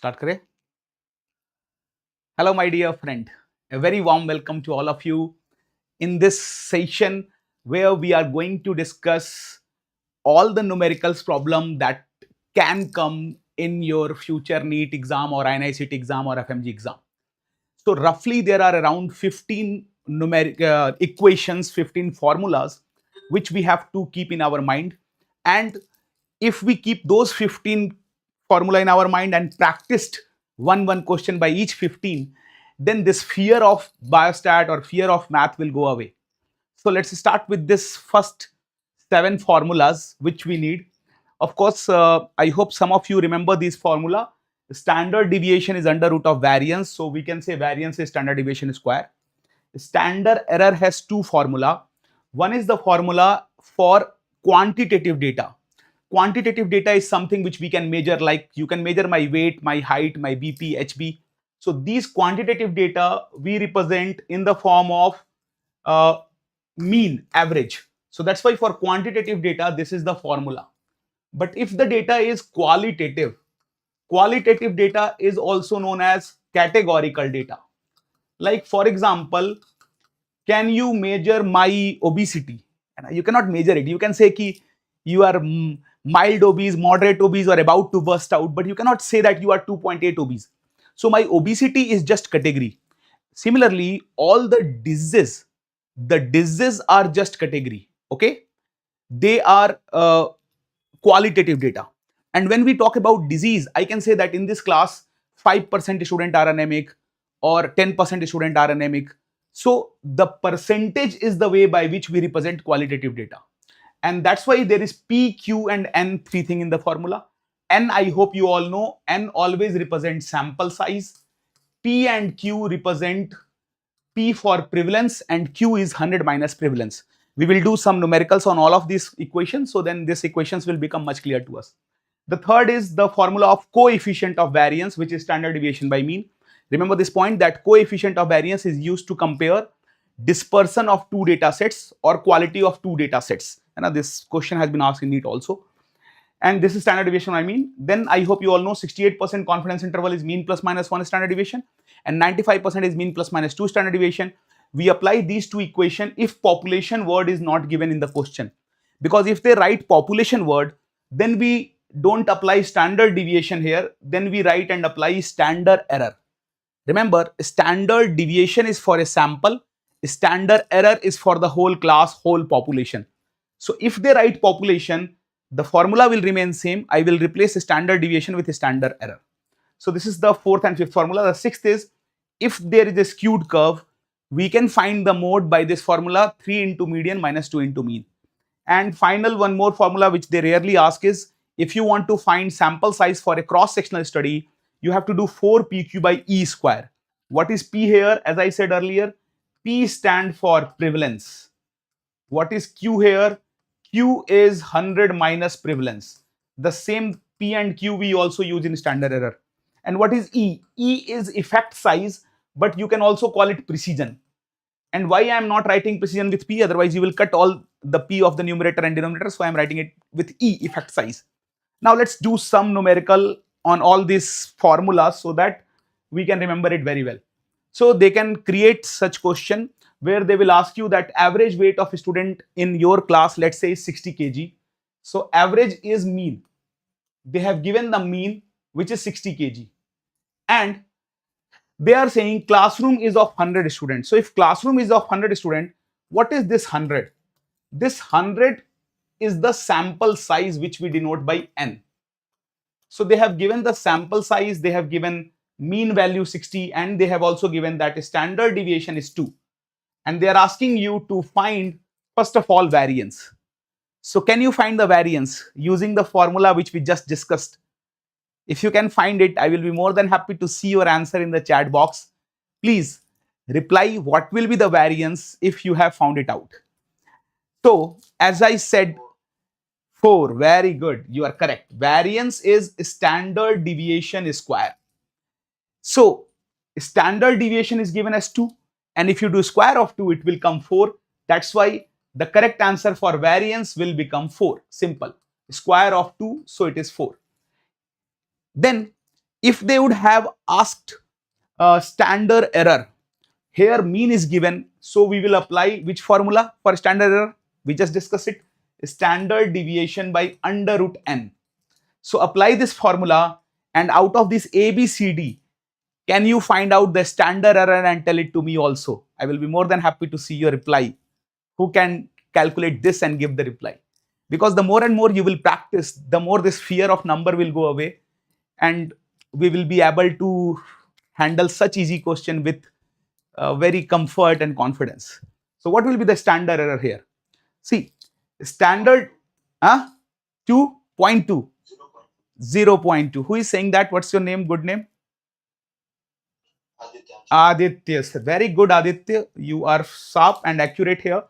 Start kare. Hello, my dear friend. A very warm welcome to all of you in this session where we are going to discuss all the numericals problem that can come in your future NEET exam or INICET exam or FMG exam. So roughly there are around 15 numeric equations, 15 formulas which we have to keep in our mind. And if we keep those 15 formula in our mind and practiced one question by each 15, then this fear of biostat or fear of math will go away. So let's start with this first 7 formulas which we need. Of course, I hope some of you remember this formula. Standard deviation is under root of variance. So we can say variance is standard deviation square. Standard error has 2 formula. One is the formula for quantitative data. Quantitative data is something which we can measure, like you can measure my weight, my height, my BP, HB. So these quantitative data we represent in the form of mean, average. So that's why for quantitative data, this is the formula. But if the data is qualitative data is also known as categorical data. Like for example, can you measure my obesity? You cannot measure it. You can say ki you are mild obese, moderate obese, or about to burst out, but you cannot say that you are 2.8 obese. So my obesity is just category. Similarly, all the diseases are just category. Okay, they are qualitative data. And when we talk about disease, I can say that in this class 5% student are anemic or 10% student are anemic. So the percentage is the way by which we represent qualitative data. And that's why there is P, Q and N, 3 thing in the formula. N, I hope you all know, N always represents sample size. P and Q represent P for prevalence and Q is 100 minus prevalence. We will do some numericals on all of these equations. So then these equations will become much clear to us. The third is the formula of coefficient of variance, which is standard deviation by mean. Remember this point that coefficient of variance is used to compare dispersion of 2 data sets or quality of 2 data sets. And this question has been asked in NEET also. And this is standard deviation by mean. Then I hope you all know 68% confidence interval is mean plus minus 1 standard deviation and 95% is mean plus minus 2 standard deviation. We apply these 2 equations if population word is not given in the question. Because if they write population word, then we don't apply standard deviation here, then we write and apply standard error. Remember, standard deviation is for a sample, standard error is for the whole class, whole population. So if they write population, the formula will remain same. I will replace standard deviation with a standard error. So this is the 4th and 5th formula. The 6th is, if there is a skewed curve, we can find the mode by this formula 3 into median minus 2 into mean. And final one more formula which they rarely ask is, if you want to find sample size for a cross-sectional study, you have to do 4 PQ by E square. What is P here? As I said earlier, P stand for prevalence. What is Q here? Q is 100 minus prevalence. The same P and Q we also use in standard error. And what is E? E is effect size, but you can also call it precision. And why I am not writing precision with P? Otherwise, you will cut all the P of the numerator and denominator. So I am writing it with E, effect size. Now let's do some numerical on all these formulas so that we can remember it very well. So they can create such question where they will ask you that average weight of a student in your class, let's say is 60 kg. So average is mean. They have given the mean, which is 60 kg. And they are saying classroom is of 100 students. So if classroom is of 100 students, what is this 100? This 100 is the sample size which we denote by N. So they have given the sample size, they have given mean value 60, and they have also given that standard deviation is 2. And they are asking you to find, first of all, variance. So can you find the variance using the formula which we just discussed? If you can find it, I will be more than happy to see your answer in the chat box. Please reply what will be the variance if you have found it out. So as I said, 4, very good, you are correct. Variance is standard deviation square. So standard deviation is given as 2, and if you do square of 2, it will come 4. That's why the correct answer for variance will become 4. Simple. Square of 2, so it is 4. Then if they would have asked standard error, here mean is given, so we will apply which formula for standard error? We just discussed it, standard deviation by under root n. So apply this formula, and out of this A, B, C, D, can you find out the standard error and tell it to me also? I will be more than happy to see your reply. Who can calculate this and give the reply? Because the more and more you will practice, the more this fear of number will go away, and we will be able to handle such easy question with very comfort and confidence. So what will be the standard error here? See, standard 2.2, 0.2. Who is saying that? What's your name? Good name? Aditya. Very good, Aditya. You are sharp and accurate here.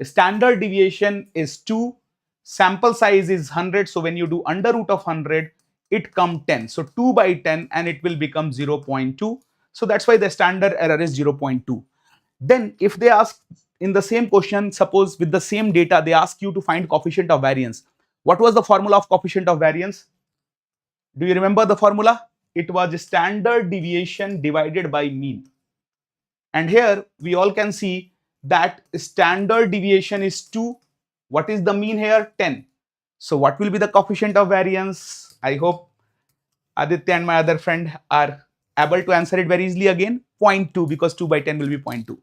Standard deviation is 2. Sample size is 100. So when you do under root of 100, it comes 10. So 2 by 10 and it will become 0.2. So that's why the standard error is 0.2. Then if they ask in the same question, suppose with the same data, they ask you to find coefficient of variance. What was the formula of coefficient of variance? Do you remember the formula? It was standard deviation divided by mean. And here we all can see that standard deviation is 2. What is the mean here? 10. So what will be the coefficient of variance? I hope Aditya and my other friend are able to answer it very easily again. 0.2, because 2 by 10 will be 0.2.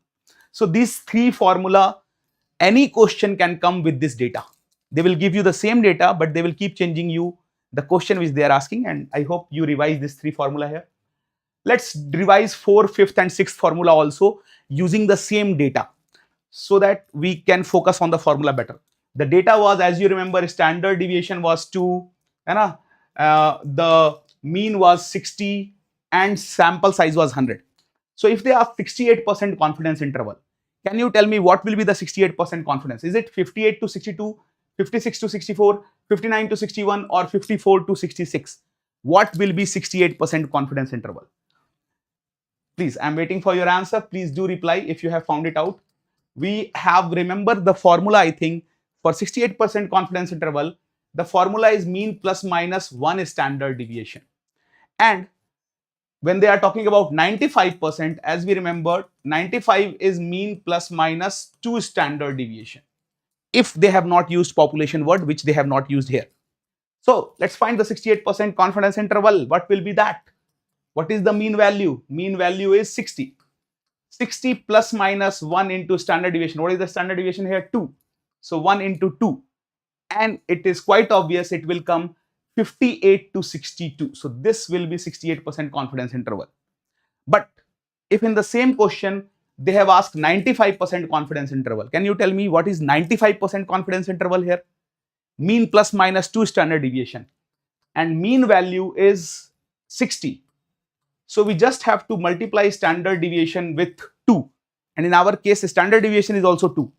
So these three formula, any question can come with this data. They will give you the same data, but they will keep changing you the question which they are asking, and I hope you revise this three formula here. Let's revise 4th, 5th and 6th formula also using the same data so that we can focus on the formula better. The data was, as you remember, standard deviation was 2, the mean was 60 and sample size was 100. So if they have 68% confidence interval, can you tell me what will be the 68% confidence? Is it 58 to 62, 56 to 64, 59 to 61 or 54 to 66? What will be 68% confidence interval? Please, I'm waiting for your answer. Please do reply if you have found it out. We have remembered the formula, I think, for 68% confidence interval. The formula is mean plus minus 1 standard deviation. And when they are talking about 95%, as we remember, 95 is mean plus minus 2 standard deviation. If they have not used population word, which they have not used here. So let's find the 68% confidence interval. What will be that? What is the mean value? Mean value is 60. 60 plus minus 1 into standard deviation. What is the standard deviation here? 2. So 1 into 2. And it is quite obvious it will come 58 to 62. So this will be 68% confidence interval. But if in the same question they have asked 95% confidence interval, can you tell me what is 95% confidence interval here? Mean plus minus 2 standard deviation. And mean value is 60. So we just have to multiply standard deviation with 2. And in our case, standard deviation is also 2.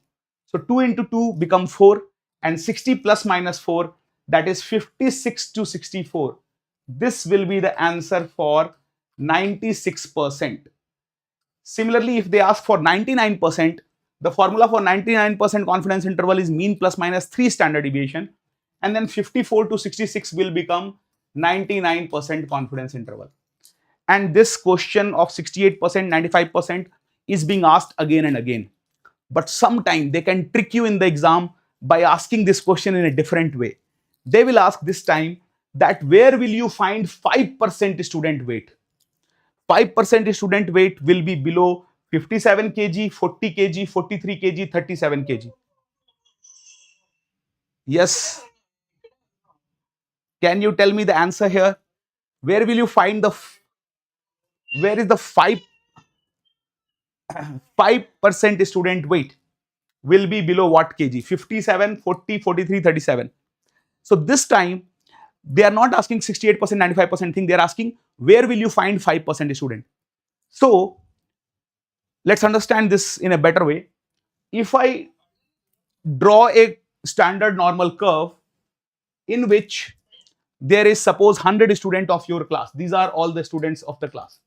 So 2 into 2 becomes 4. And 60 plus minus 4, that is 56 to 64. This will be the answer for 96%. Similarly, if they ask for 99%, the formula for 99% confidence interval is mean plus minus 3 standard deviation. And then 54 to 66 will become 99% confidence interval. And this question of 68%, 95% is being asked again and again. But sometimes they can trick you in the exam by asking this question in a different way. They will ask this time that where will you find 5% student weight? 5% student weight will be below 57 kg, 40 kg, 43 kg, 37 kg. Yes. Can you tell me the answer here? Where will you find the, where is the 5% student weight will be below what kg? 57, 40, 43, 37. So this time they are not asking 68%, 95% thing. They are asking where will you find 5% student? So let's understand this in a better way. If I draw a standard normal curve in which there is suppose 100 students of your class. These are all the students of the class.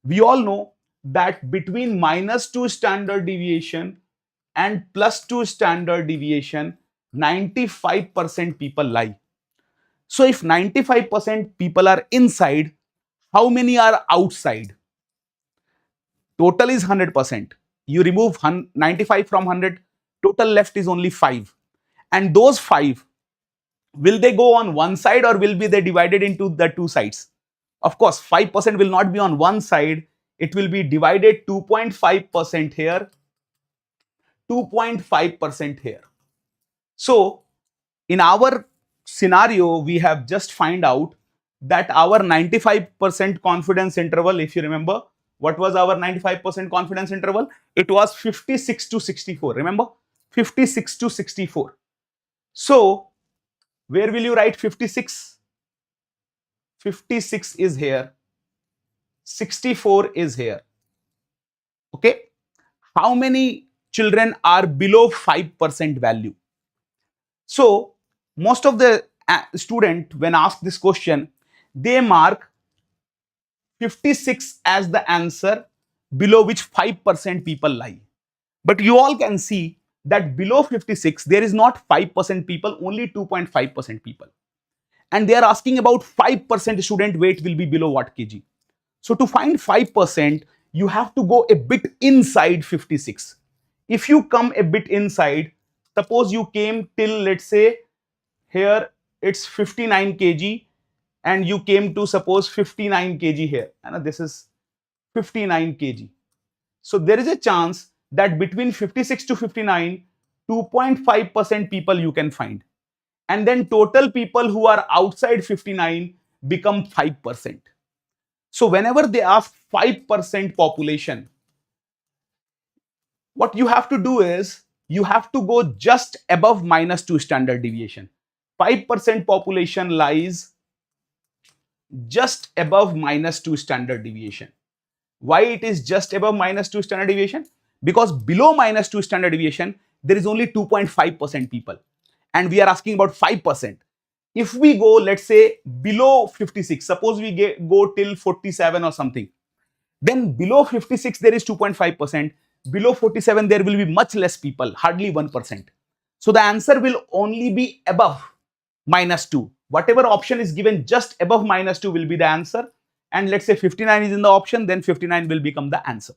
We all know that between -2 standard deviation and +2 standard deviation, 95% people lie. So if 95% people are inside, How many are outside? Total is 100%. You remove 95 from 100, total left is only 5. And those 5, will they go on one side or will be they divided into the two sides? Of course, 5% will not be on one side. It will be divided 2.5% here, 2.5% here. So in our scenario, we have just find out that our 95% confidence interval, if you remember, what was our 95% confidence interval? It was 56 to 64. Remember? 56 to 64. So where will you write 56? 56 is here. 64 is here. Okay. How many children are below 5% value? So most of the student, when asked this question, they mark 56 as the answer below which 5% people lie. But you all can see that below 56, there is not 5% people, only 2.5% people. And they are asking about 5% student weight will be below what kg. So to find 5%, you have to go a bit inside 56. If you come a bit inside, suppose you came till, let's say, here it's 59 kg and you came to suppose 59 kg here. And this is 59 kg. So there is a chance that between 56 to 59, 2.5% people you can find. And then total people who are outside 59 become 5%. So whenever they ask 5% population, what you have to do is you have to go just above -2 standard deviation. 5% population lies just above -2 standard deviation. Why it is just above -2 standard deviation? Because below -2 standard deviation, there is only 2.5% people. And we are asking about 5%. If we go, let's say, below 56, suppose we go till 47 or something, then below 56, there is 2.5%. Below 47, there will be much less people, hardly 1%. So the answer will only be above -2. Whatever option is given just above -2 will be the answer. And let's say 59 is in the option, then 59 will become the answer.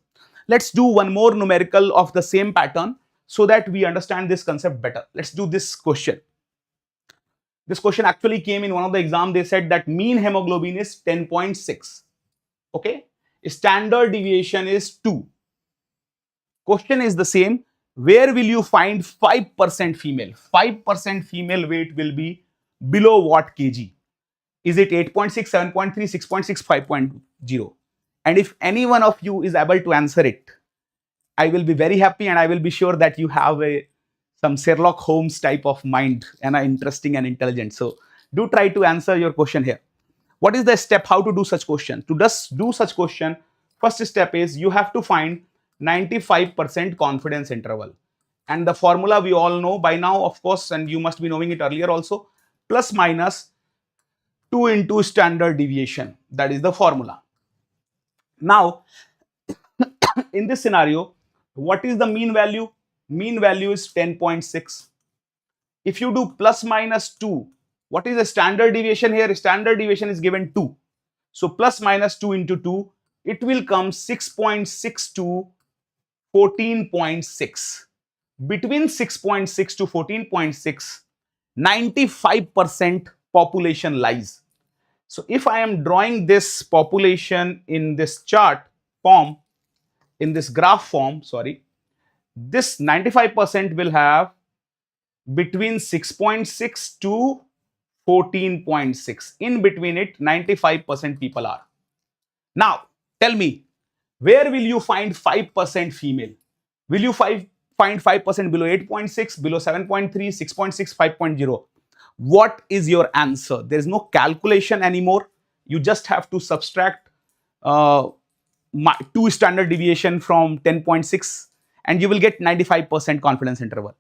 Let's do one more numerical of the same pattern so that we understand this concept better. Let's do this question. This question actually came in one of the exam. They said that mean hemoglobin is 10.6. Okay. Standard deviation is 2. Question is the same. Where will you find 5% female? 5% female weight will be below what kg? Is it 8.6, 7.3, 6.6, 5.0? And if any one of you is able to answer it, I will be very happy, and I will be sure that you have some Sherlock Holmes type of mind and are interesting and intelligent. So do try to answer your question here. What is the step how to do such question? To just do such question, first step is you have to find 95% confidence interval. And the formula we all know by now, of course, and you must be knowing it earlier also, plus minus 2 into standard deviation. That is the formula. Now, in this scenario, what is the mean value? Mean value is 10.6. If you do plus minus 2, what is the standard deviation here? Standard deviation is given 2. So plus minus 2 into 2, it will come 6.6 to 14.6. Between 6.6 to 14.6, 95% population lies. So if I am drawing this population in this chart form, in this graph form, sorry, this 95% will have between 6.6 to 14.6. In between it, 95% people are. Now, tell me, where will you find 5% female? Will you find 5% below 8.6, below 7.3, 6.6, 5.0? What is your answer? There is no calculation anymore. You just have to subtract 2 standard deviation from 10.6 and you will get 95% confidence interval.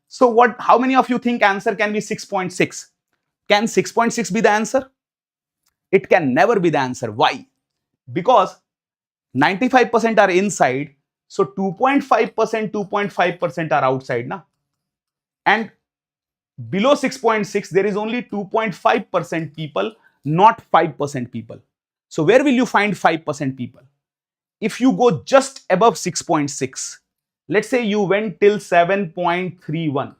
So how many of you think answer can be 6.6? Can 6.6 be the answer? It can never be the answer. Why? Because 95% are inside. So 2.5% are outside. Na? And below 6.6, there is only 2.5% people, not 5% people. So where will you find 5% people? If you go just above 6.6, let's say you went till 7.31,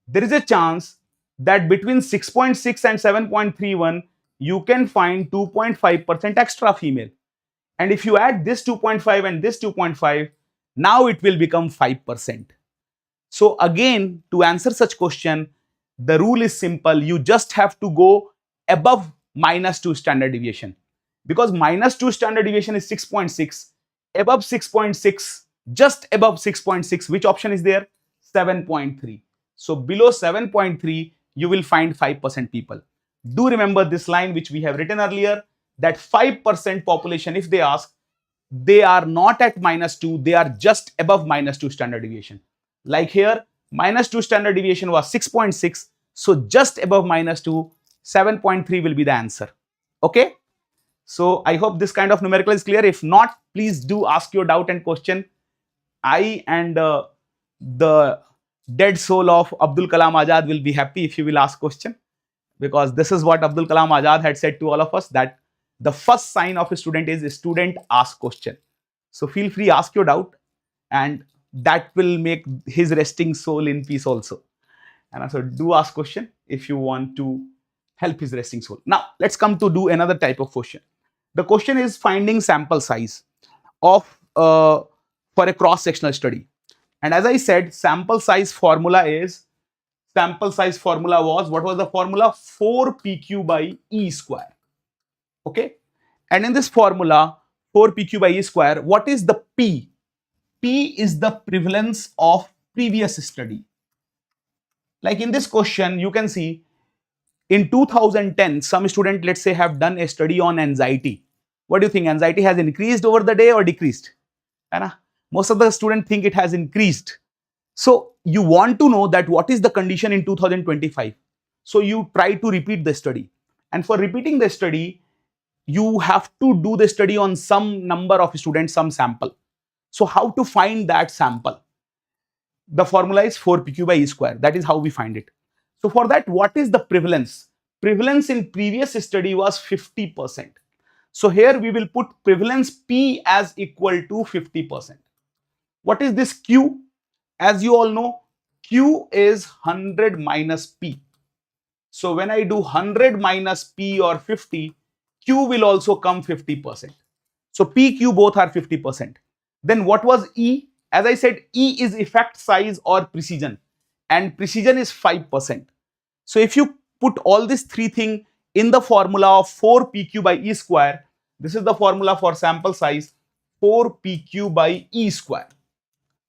there is a chance that between 6.6 and 7.31, you can find 2.5% extra female. And if you add this 2.5 and this 2.5, now it will become 5%. So again, to answer such question, the rule is simple. You just have to go above -2 standard deviation. Because -2 standard deviation is 6.6. Above 6.6, just above 6.6, which option is there? 7.3. So below 7.3, you will find 5% people. Do remember this line which we have written earlier, that 5% population, if they ask, they are not at -2, they are just above -2 standard deviation. Like here, -2 standard deviation was 6.6. So just above -2, 7.3 will be the answer. Okay. So I hope this kind of numerical is clear. If not, please do ask your doubt and question. I and the dead soul of Abdul Kalam Azad will be happy if you will ask question, because this is what Abdul Kalam Azad had said to all of us, that the first sign of a student is a student ask question. So feel free, ask your doubt, and that will make his resting soul in peace also. And also do ask question if you want to help his resting soul. Now let's come to do another type of question. The question is finding sample size of for a cross-sectional study. And as I said, sample size formula was, what was the formula? 4PQ by E square. Okay. And in this formula, 4PQ by E square, what is the P? P is the prevalence of previous study. Like in this question, you can see in 2010, some student, let's say, have done a study on anxiety. What do you think? Anxiety has increased over the day or decreased? Most of the students think it has increased. So you want to know that what is the condition in 2025. So you try to repeat the study. And for repeating the study, you have to do the study on some number of students, some sample. So how to find that sample? The formula is 4PQ by E square. That is how we find it. So for that, what is the prevalence? Prevalence in previous study was 50%. So here we will put prevalence P as equal to 50%. What is this Q? As you all know, Q is 100 minus P. So when I do 100 minus P or 50, Q will also come 50%. So P, Q both are 50%. Then what was E? As I said, E is effect size or precision, and precision is 5%. So if you put all these three things in the formula of 4PQ by E square, this is the formula for sample size, 4PQ by E square.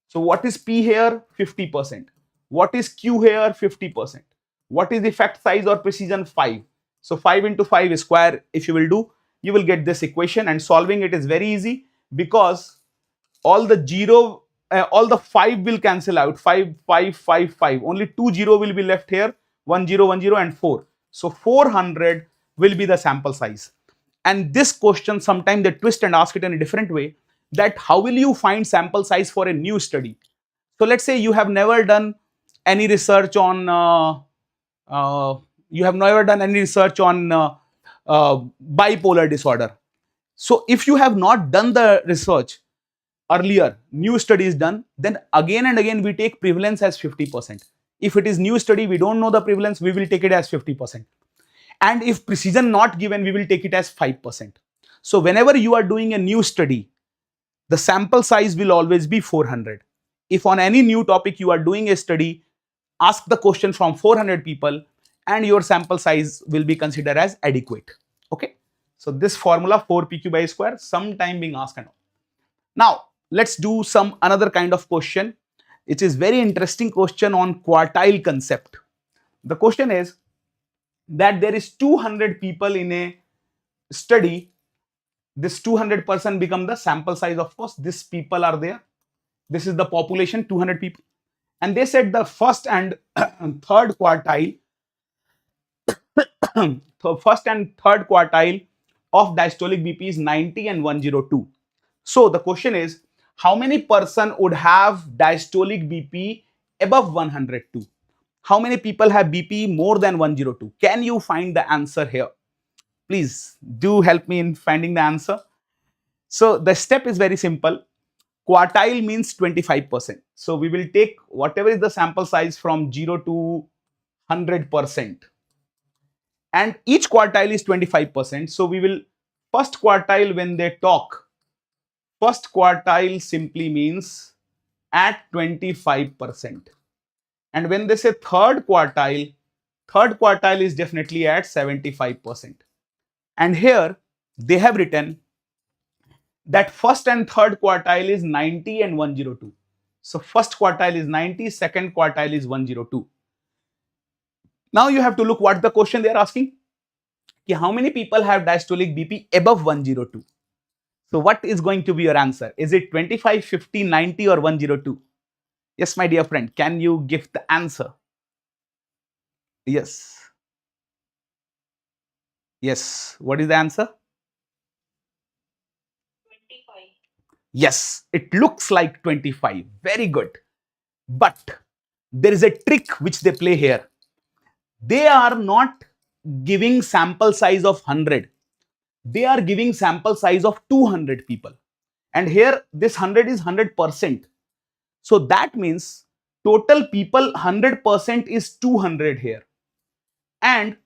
So what is P here? 50%. What is Q here? 50%. What is effect size or precision? 5. So 5 into 5 square, if you will do, you will get this equation, and solving it is very easy, because all the 5 will cancel out. 5, 5, 5, 5. Only 2 0 will be left here. 1 0, 1 0 and 4. So 400 will be the sample size. And this question, sometimes they twist and ask it in a different way, that how will you find sample size for a new study? So let's say you have never done any research on bipolar disorder. So if you have not done the research earlier, new study is done, then again and again we take prevalence as 50%. If it is new study, we don't know the prevalence, we will take it as 50%. And if precision not given, we will take it as 5%. So whenever you are doing a new study, the sample size will always be 400. If on any new topic you are doing a study, ask the question from 400 people and your sample size will be considered as adequate. Okay. So this formula 4PQ by square, sometime being asked and all. Now let's do some another kind of question. It is very interesting question on quartile concept. The question is that there is 200 people in a study. This 200% become the sample size. Of course, these people are there. This is the population, 200 people. And they said the first and third quartile, first and third quartile of diastolic BP is 90 and 102. So the question is, how many person would have diastolic BP above 102? How many people have BP more than 102? Can you find the answer here? Please do help me in finding the answer. So the step is very simple. Quartile means 25%. So we will take whatever is the sample size from 0 to 100%. And each quartile is 25%. So we will, first quartile, when they talk, first quartile simply means at 25%. And when they say third quartile is definitely at 75%. And here they have written that first and third quartile is 90 and 102. So first quartile is 90, second quartile is 102. Now you have to look what the question they are asking. How many people have diastolic BP above 102? So what is going to be your answer? Is it 25, 50, 90 or 102? Yes, my dear friend, can you give the answer? Yes. Yes. What is the answer? 25. Yes, it looks like 25. Very good. But there is a trick which they play here. They are not giving sample size of 100. They are giving sample size of 200 people. And here this 100 is 100%. So that means total people 100% is 200 here. And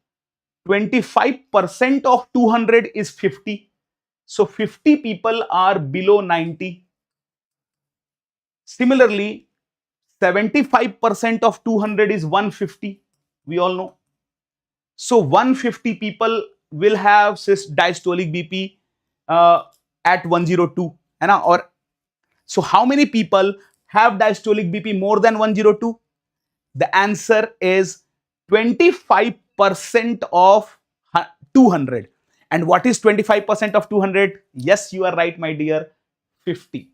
25% of 200 is 50. So 50 people are below 90. Similarly, 75% of 200 is 150. We all know. So 150 people will have diastolic BP at 102. So how many people have diastolic BP more than 102? The answer is 25% of 200. And what is 25% of 200? Yes, you are right, my dear, 50.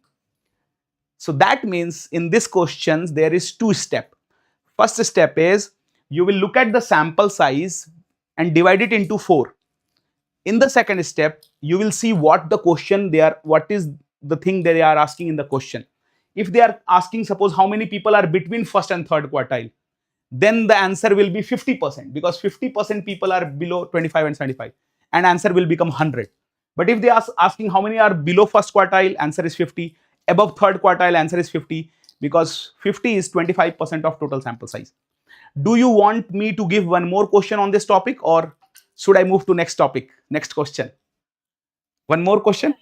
So that means in this questions, there is two steps. First step is you will look at the sample size and divide it into 4. In the second step, you will see what the question what is the thing they are asking in the question. If they are asking, suppose, how many people are between first and third quartile, then the answer will be 50%, because 50% people are below 25 and 75, and answer will become 100. But if they are asking how many are below first quartile, answer is 50. Above third quartile, answer is 50, because 50 is 25% of total sample size. Do you want me to give one more question on this topic, or should I move to next topic, next question? One more question?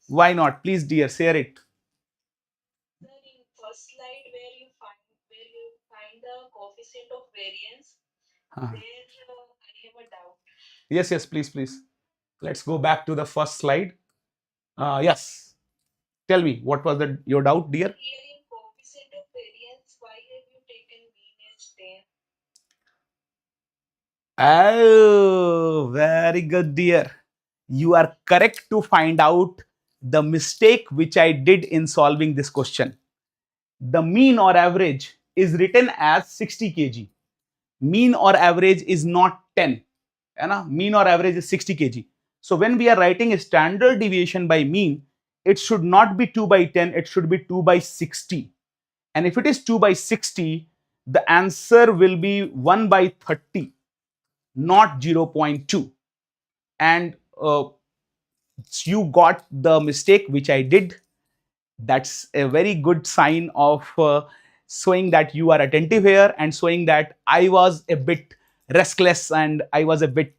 Why not? Please, dear, share it. First slide where you find the coefficient of variance, there I have a doubt. Yes, please. Let's go back to the first slide. Yes. Tell me, what was your doubt, dear? Here in coefficient of variance, why have you taken mean as 10? Oh, very good, dear. You are correct to find out the mistake which I did in solving this question. The mean or average is written as 60 kg. Mean or average is not 10. Mean or average is 60 kg. So when we are writing a standard deviation by mean, it should not be 2 by 10, it should be 2 by 60. And if it is 2 by 60, the answer will be 1 by 30, not 0.2. And you got the mistake which I did. That's a very good sign of showing that you are attentive here, and showing that I was a bit restless and I was a bit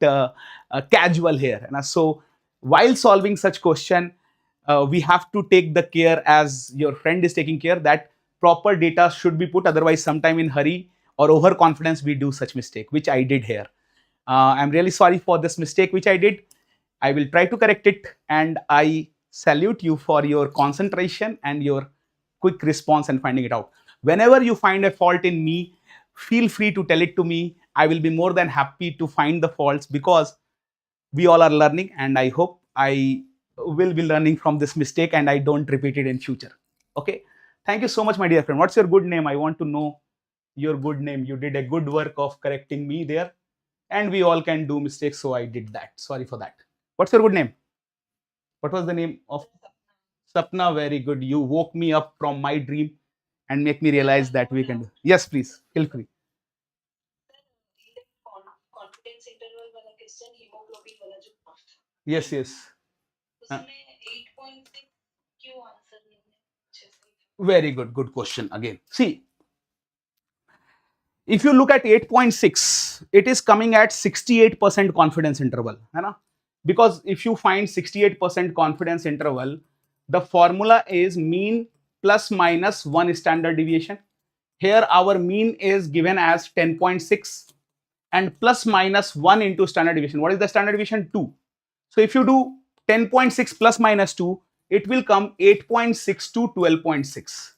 casual here. And so while solving such question, we have to take the care, as your friend is taking care, that proper data should be put. Otherwise, sometime in hurry or overconfidence, we do such mistake, which I did here. I'm really sorry for this mistake which I did. I will try to correct it, and I salute you for your concentration and your quick response and finding it out. Whenever you find a fault in me, feel free to tell it to me. I will be more than happy to find the faults, because we all are learning, and I hope I will be learning from this mistake and I don't repeat it in future. Okay. Thank you so much, my dear friend. What's your good name? I want to know your good name. You did a good work of correcting me there, and we all can do mistakes, so I did that. Sorry for that. What's your good name? What was the name of? Sapna. Very good. You woke me up from my dream and make me realize that we can do. Yes, please. Feel free. Yes, yes. Very good, good question again. See, if you look at 8.6, it is coming at 68% confidence interval, है ना? Because if you find 68% confidence interval, the formula is mean plus minus 1 standard deviation. Here our mean is given as 10.6 and plus minus 1 into standard deviation. What is the standard deviation? 2. So if you do 10.6 plus minus 2, it will come 8.6 to 12.6.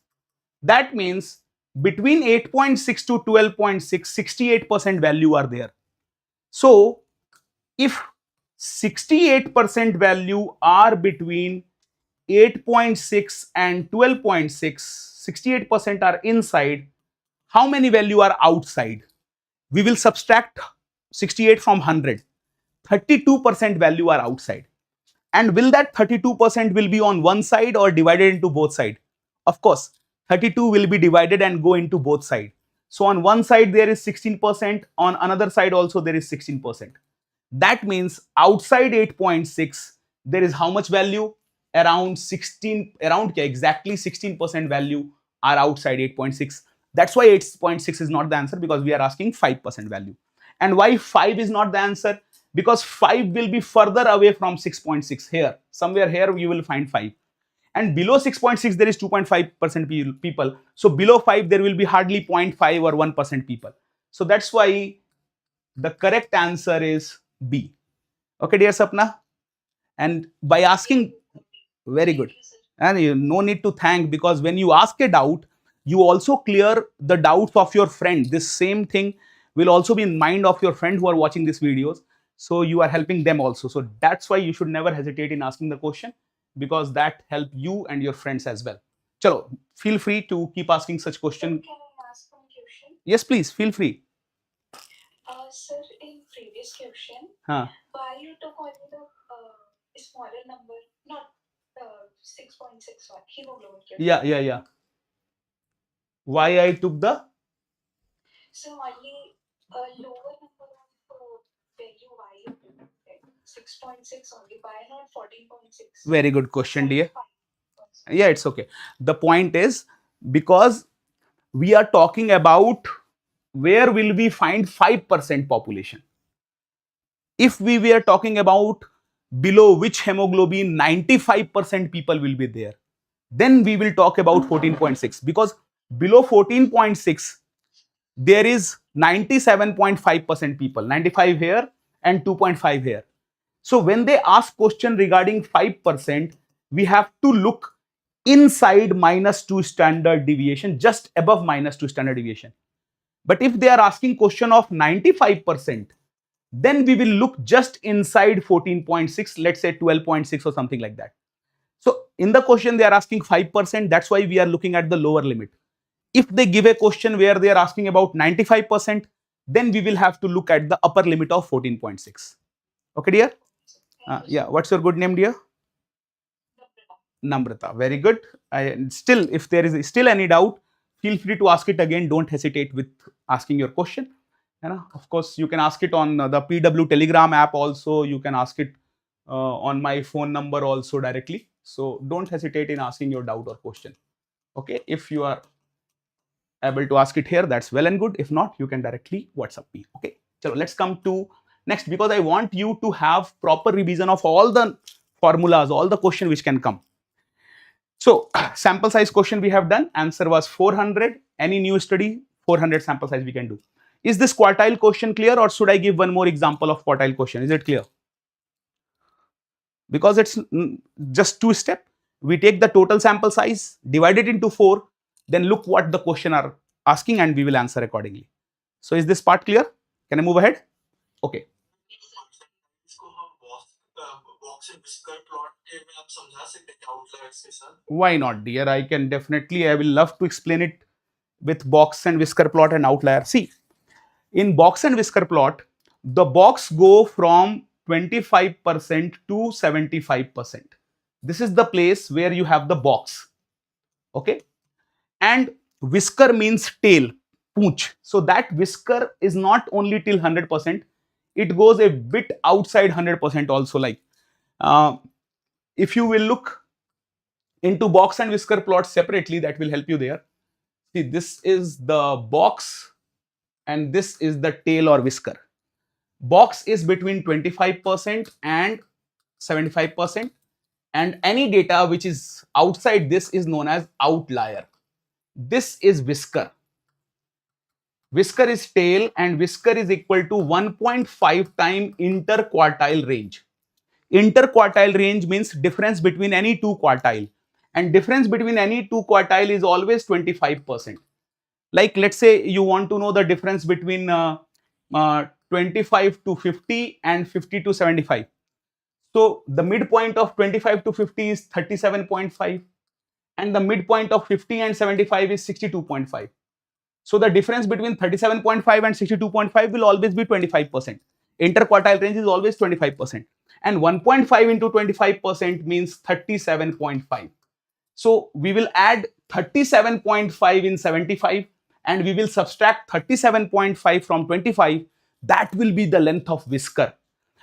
That means between 8.6 to 12.6, 68% value are there. So if 68% value are between 8.6 and 12.6, 68% are inside, how many value are outside? We will subtract 68 from 100. 32% value are outside. And will that 32% will be on one side or divided into both sides? Of course, 32 will be divided and go into both sides. So on one side there is 16%, on another side also there is 16%. That means outside 8.6, there is how much value? Around 16, around exactly 16% value are outside 8.6. That's why 8.6 is not the answer, because we are asking 5% value. And why 5 is not the answer? Because 5 will be further away from 6.6 here. Somewhere here you will find 5. And below 6.6 there is 2.5% people. So below 5 there will be hardly 0.5 or 1% people. So that's why the correct answer is B. Okay, dear Sapna? And by asking, very good. And you no need to thank, because when you ask a doubt, you also clear the doubts of your friend. This same thing will also be in mind of your friend who are watching these videos. So you are helping them also. So that's why you should never hesitate in asking the question, because that help you and your friends as well. Chalo, feel free to keep asking such question. Can I ask one question? Yes, please, feel free. Sir, in previous question, why you took only the smaller number, not 6.61 hemoglobin question? Yeah. Why I took the? So only a lower number of value, why you took 6.6 only, why not 14.6? Very good question, dear. Yeah, it's okay. The point is, because we are talking about where will we find 5% population. If we were talking about below which hemoglobin 95% people will be there, then we will talk about 14.6, because below 14.6 there is 97.5% people, 95 here and 2.5 here. So when they ask question regarding 5%, we have to look inside -2 standard deviation, just above -2 standard deviation. But if they are asking question of 95%, then we will look just inside 14.6, let's say 12.6 or something like that. So in the question they are asking 5%, that's why we are looking at the lower limit. If they give a question where they are asking about 95%, then we will have to look at the upper limit of 14.6. Okay, dear? Yeah, what's your good name, dear? Namrata. Very good. Still, if there is still any doubt, feel free to ask it again. Don't hesitate with asking your question. Of course, you can ask it on the PW Telegram app also. You can ask it on my phone number also directly. So don't hesitate in asking your doubt or question. Okay, if you are able to ask it here, that's well and good. If not, you can directly WhatsApp me. Okay, so let's come to next, because I want you to have proper revision of all the formulas, all the question which can come. So sample size question we have done. Answer was 400. Any new study, 400 sample size we can do. Is this quartile question clear, or should I give one more example of quartile question? Is it clear? Because it's just two step. We take the total sample size, divide it into 4, then look what the question are asking and we will answer accordingly. So is this part clear? Can I move ahead? Okay. Why not, dear? I can definitely, I will love to explain it with box and whisker plot and outlier. See, in box and whisker plot, the box go from 25% to 75%. This is the place where you have the box. Okay. And whisker means tail, pooch. So that whisker is not only till 100%, it goes a bit outside 100% also. Like If you will look into box and whisker plots separately, that will help you there. See, this is the box and this is the tail or whisker. Box is between 25% and 75%, and any data which is outside this is known as outlier. This is whisker. Whisker is tail and whisker is equal to 1.5 times interquartile range. Interquartile range means difference between any two quartile, and difference between any two quartile is always 25%. Like let's say you want to know the difference between 25 to 50 and 50 to 75. So the midpoint of 25 to 50 is 37.5 and the midpoint of 50 and 75 is 62.5. So the difference between 37.5 and 62.5 will always be 25%. Interquartile range is always 25%. And 1.5 into 25% means 37.5. So we will add 37.5 in 75 and we will subtract 37.5 from 25. That will be the length of whisker.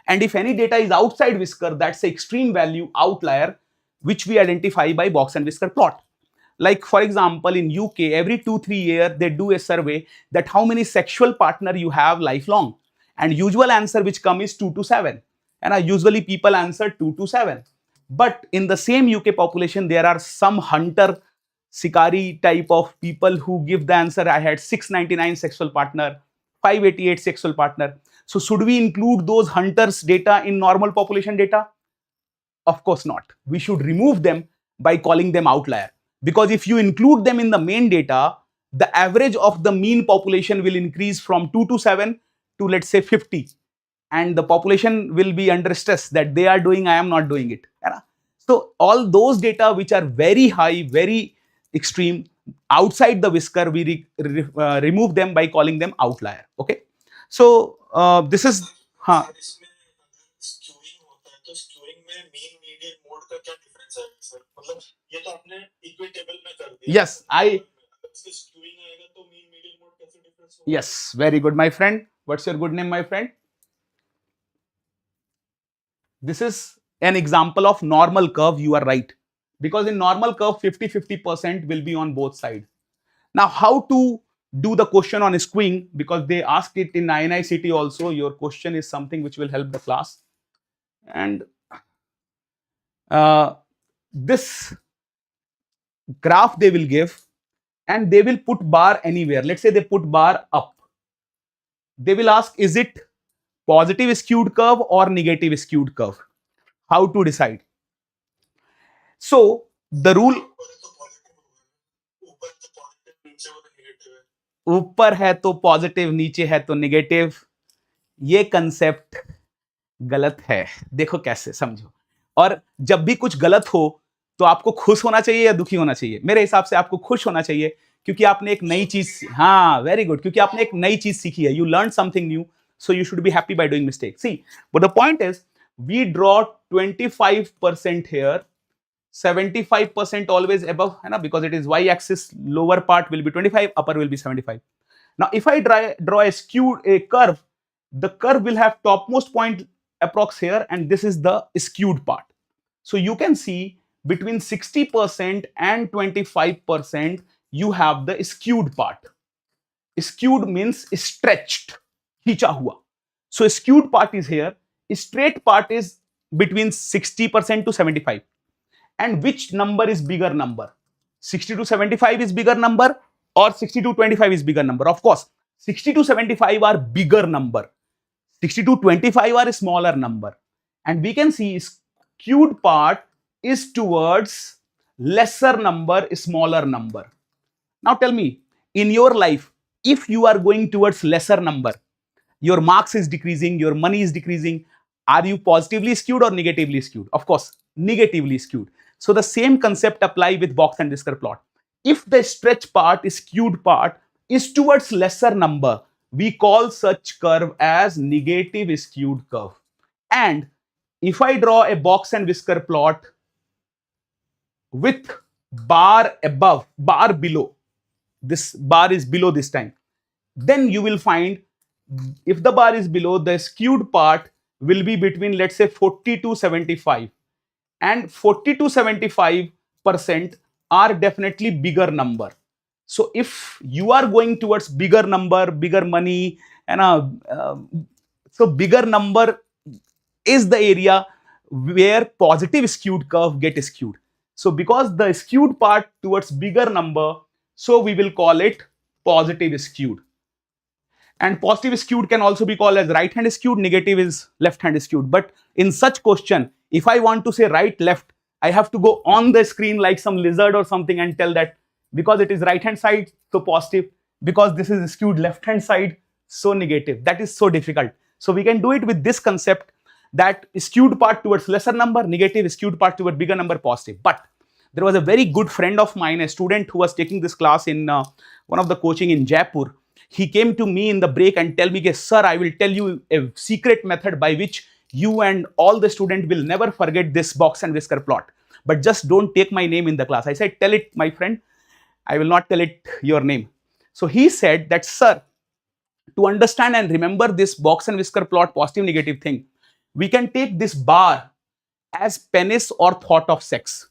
And if any data is outside whisker, that's the extreme value outlier, which we identify by box and whisker plot. Like for example, in UK, every 2-3 years, they do a survey that how many sexual partner you have lifelong. And usual answer which come is 2 to 7. And usually people answer 2 to 7. But in the same UK population, there are some hunter, Sikari type of people who give the answer, I had 699 sexual partner, 588 sexual partner. So should we include those hunters data in normal population data? Of course not. We should remove them by calling them outlier. Because if you include them in the main data, the average of the mean population will increase from 2 to 7 to let's say 50. And the population will be under stress that they are doing, I am not doing it. So all those data which are very high, very extreme, outside the whisker, we remove them by calling them outlier. Okay. So this is yes, yes, very good, my friend. What's your good name, my friend? This is an example of normal curve. You are right, because in normal curve 50-50% will be on both sides. Now how to do the question on skewing, because they asked it in INICET also. Your question is something which will help the class. And this graph they will give and they will put bar anywhere. Let's say they put bar up. They will ask, is it positive skewed curve or negative skewed curve? How to decide? So the rule, ऊपर है तो positive, नीचे है तो negative, ये concept गलत है. देखो कैसे समझो. और जब भी कुछ गलत हो तो आपको खुश होना चाहिए या दुखी होना चाहिए? मेरे हिसाब से आपको खुश होना चाहिए, क्योंकि आपने एक नई चीज, हाँ वेरी गुड, क्योंकि आपने एक नई चीज सीखी है. You learn something new, so you should be happy by doing mistake. See, but the point is, we draw 25% here, 75% always above, because it is y-axis. Lower part will be 25, upper will be 75. Now, if I draw a curve, the curve will have topmost point approx here, and this is the skewed part. So you can see between 60% and 25%, you have the skewed part. Skewed means stretched, खींचा हुआ. So skewed part is here. Straight part is between 60% to 75. And which number is bigger number? 60 to 75 is bigger number or 60 to 25 is bigger number? Of course, 60 to 75 are bigger number. 60 to 25 are a smaller number. And we can see skewed part is towards lesser number, smaller number. Now tell me, in your life, if you are going towards lesser number, your marks is decreasing, your money is decreasing, are you positively skewed or negatively skewed? Of course, negatively skewed. So the same concept apply with box and whisker plot. If the stretch part, skewed part, is towards lesser number, we call such curve as negative skewed curve. And if I draw a box and whisker plot with bar above, bar below, this bar is below this time, then you will find if the bar is below, the skewed part will be between, let's say, 40 to 75, and 40 to 75% are definitely bigger number. So if you are going towards bigger number, bigger money, and so bigger number is the area where positive skewed curve get skewed. So because the skewed part towards bigger number, so we will call it positive skewed. And positive skewed can also be called as right hand skewed, negative is left hand skewed. But in such question, if I want to say right left, I have to go on the screen like some lizard or something and tell that because it is right hand side, so positive, because this is skewed left hand side, so negative. That is so difficult. So we can do it with this concept, that skewed part towards lesser number, negative, skewed part towards bigger number, positive. But there was a very good friend of mine, a student who was taking this class in one of the coaching in Jaipur. He came to me in the break and tell me, sir, I will tell you a secret method by which you and all the students will never forget this box and whisker plot. But just don't take my name in the class. I said, tell it, my friend. I will not tell it your name. So he said that, sir, to understand and remember this box and whisker plot positive negative thing, we can take this bar as penis or thought of sex.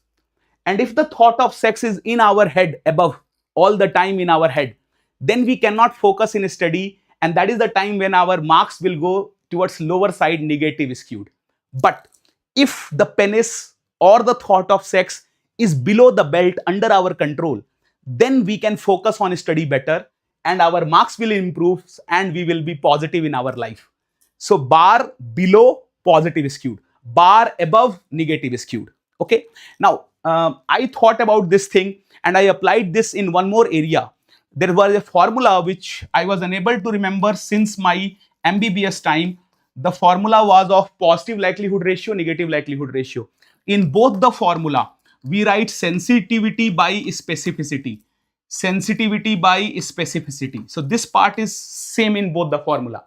And if the thought of sex is in our head above, all the time in our head, then we cannot focus in study, and that is the time when our marks will go towards lower side, negative skewed. But if the penis or the thought of sex is below the belt, under our control, then we can focus on study better and our marks will improve and we will be positive in our life. So bar below, positive skewed, bar above, negative skewed. Okay. Now, I thought about this thing and I applied this in one more area. There was a formula which I was unable to remember since my MBBS time. The formula was of positive likelihood ratio, negative likelihood ratio. In both the formula, we write sensitivity by specificity. Sensitivity by specificity. So this part is same in both the formula.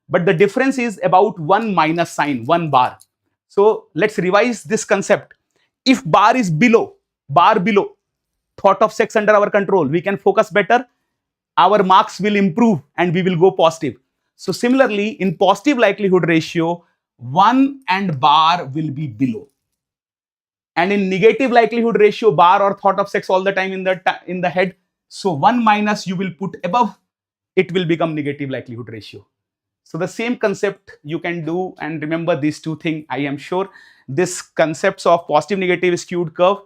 But the difference is about one minus sign, one bar. So let's revise this concept. If bar is below, thought of sex under our control, we can focus better, our marks will improve and we will go positive. So similarly, in positive likelihood ratio, 1 and bar will be below. And in negative likelihood ratio, bar or thought of sex all the time in the head. So 1 minus you will put above, it will become negative likelihood ratio. So the same concept you can do, and remember these two things. I am sure this concepts of positive negative skewed curve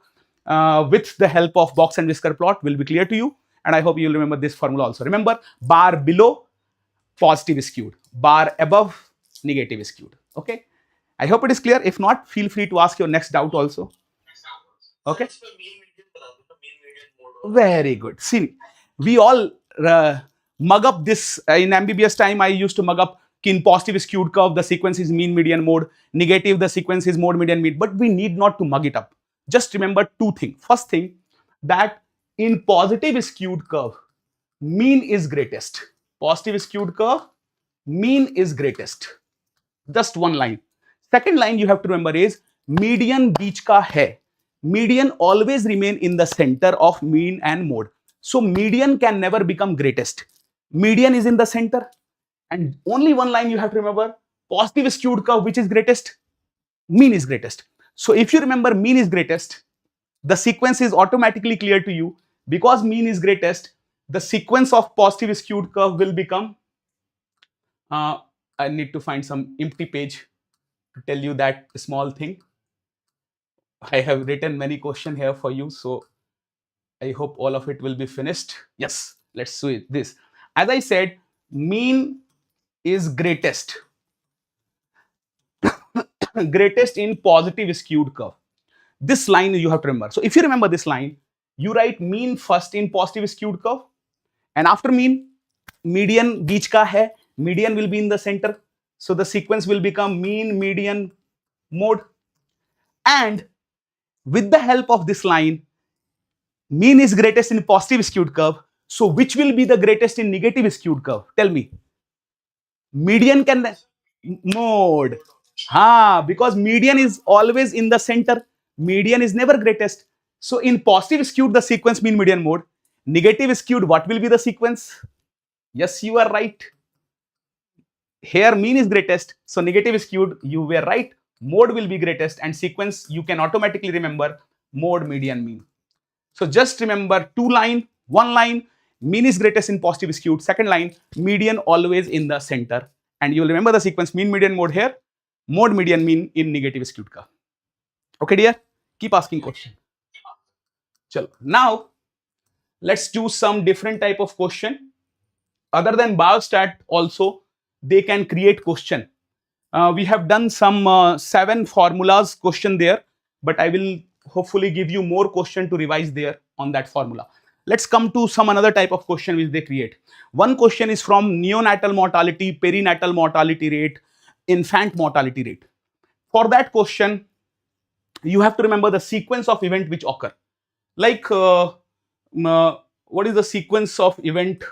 with the help of box and whisker plot will be clear to you. And I hope you will remember this formula also. Remember, bar below, positive skewed, bar above, negative skewed. Okay. I hope it is clear. If not, feel free to ask your next doubt also. Okay. Very good. See, we all mug up this in MBBS time. I used to mug up in positive skewed curve, the sequence is mean, median, mode. Negative, the sequence is mode, median, mean. But we need not to mug it up. Just remember two things. First thing, that in positive skewed curve, mean is greatest. Positive skewed curve, mean is greatest. Just one line. Second line you have to remember is median बीच का है. Median always remain in the center of mean and mode. So median can never become greatest. Median is in the center. And only one line you have to remember, positive skewed curve, which is greatest? Mean is greatest. So if you remember mean is greatest, the sequence is automatically clear to you. Because mean is greatest, the sequence of positive skewed curve will become, I need to find some empty page to tell you that small thing. I have written many questions here for you, so I hope all of it will be finished. Yes, let's do it. This, as I said, mean is greatest. Greatest in positive skewed curve. This line you have to remember. So if you remember this line, you write mean first in positive skewed curve, and after mean, median बीच का है, median will be in the center. So the sequence will become mean, median, mode. And with the help of this line, mean is greatest in positive skewed curve. So which will be the greatest in negative skewed curve? Tell me. Median can mode. Because median is always in the center. Median is never greatest. So in positive skewed, the sequence mean, median, mode. Negative skewed, what will be the sequence? Yes, you are right. here mean is greatest, so negative is skewed, you were right, mode will be greatest, and sequence you can automatically remember mode, median, mean. So just remember 2 line, 1 line, mean is greatest in positive skewed, second line, median always in the center, and you will remember the sequence mean, median, mode here, mode, median, mean in negative skewed curve. Okay dear, keep asking question. Chalo. Now let's do some different type of question. Other than biostat also they can create question. We have done some 7 formulas question there, but I will hopefully give you more question to revise there on that formula. Let's come to some another type of question which they create. One question is from neonatal mortality, perinatal mortality rate, infant mortality rate. For that question, you have to remember the sequence of event which occur. Like what is the sequence of event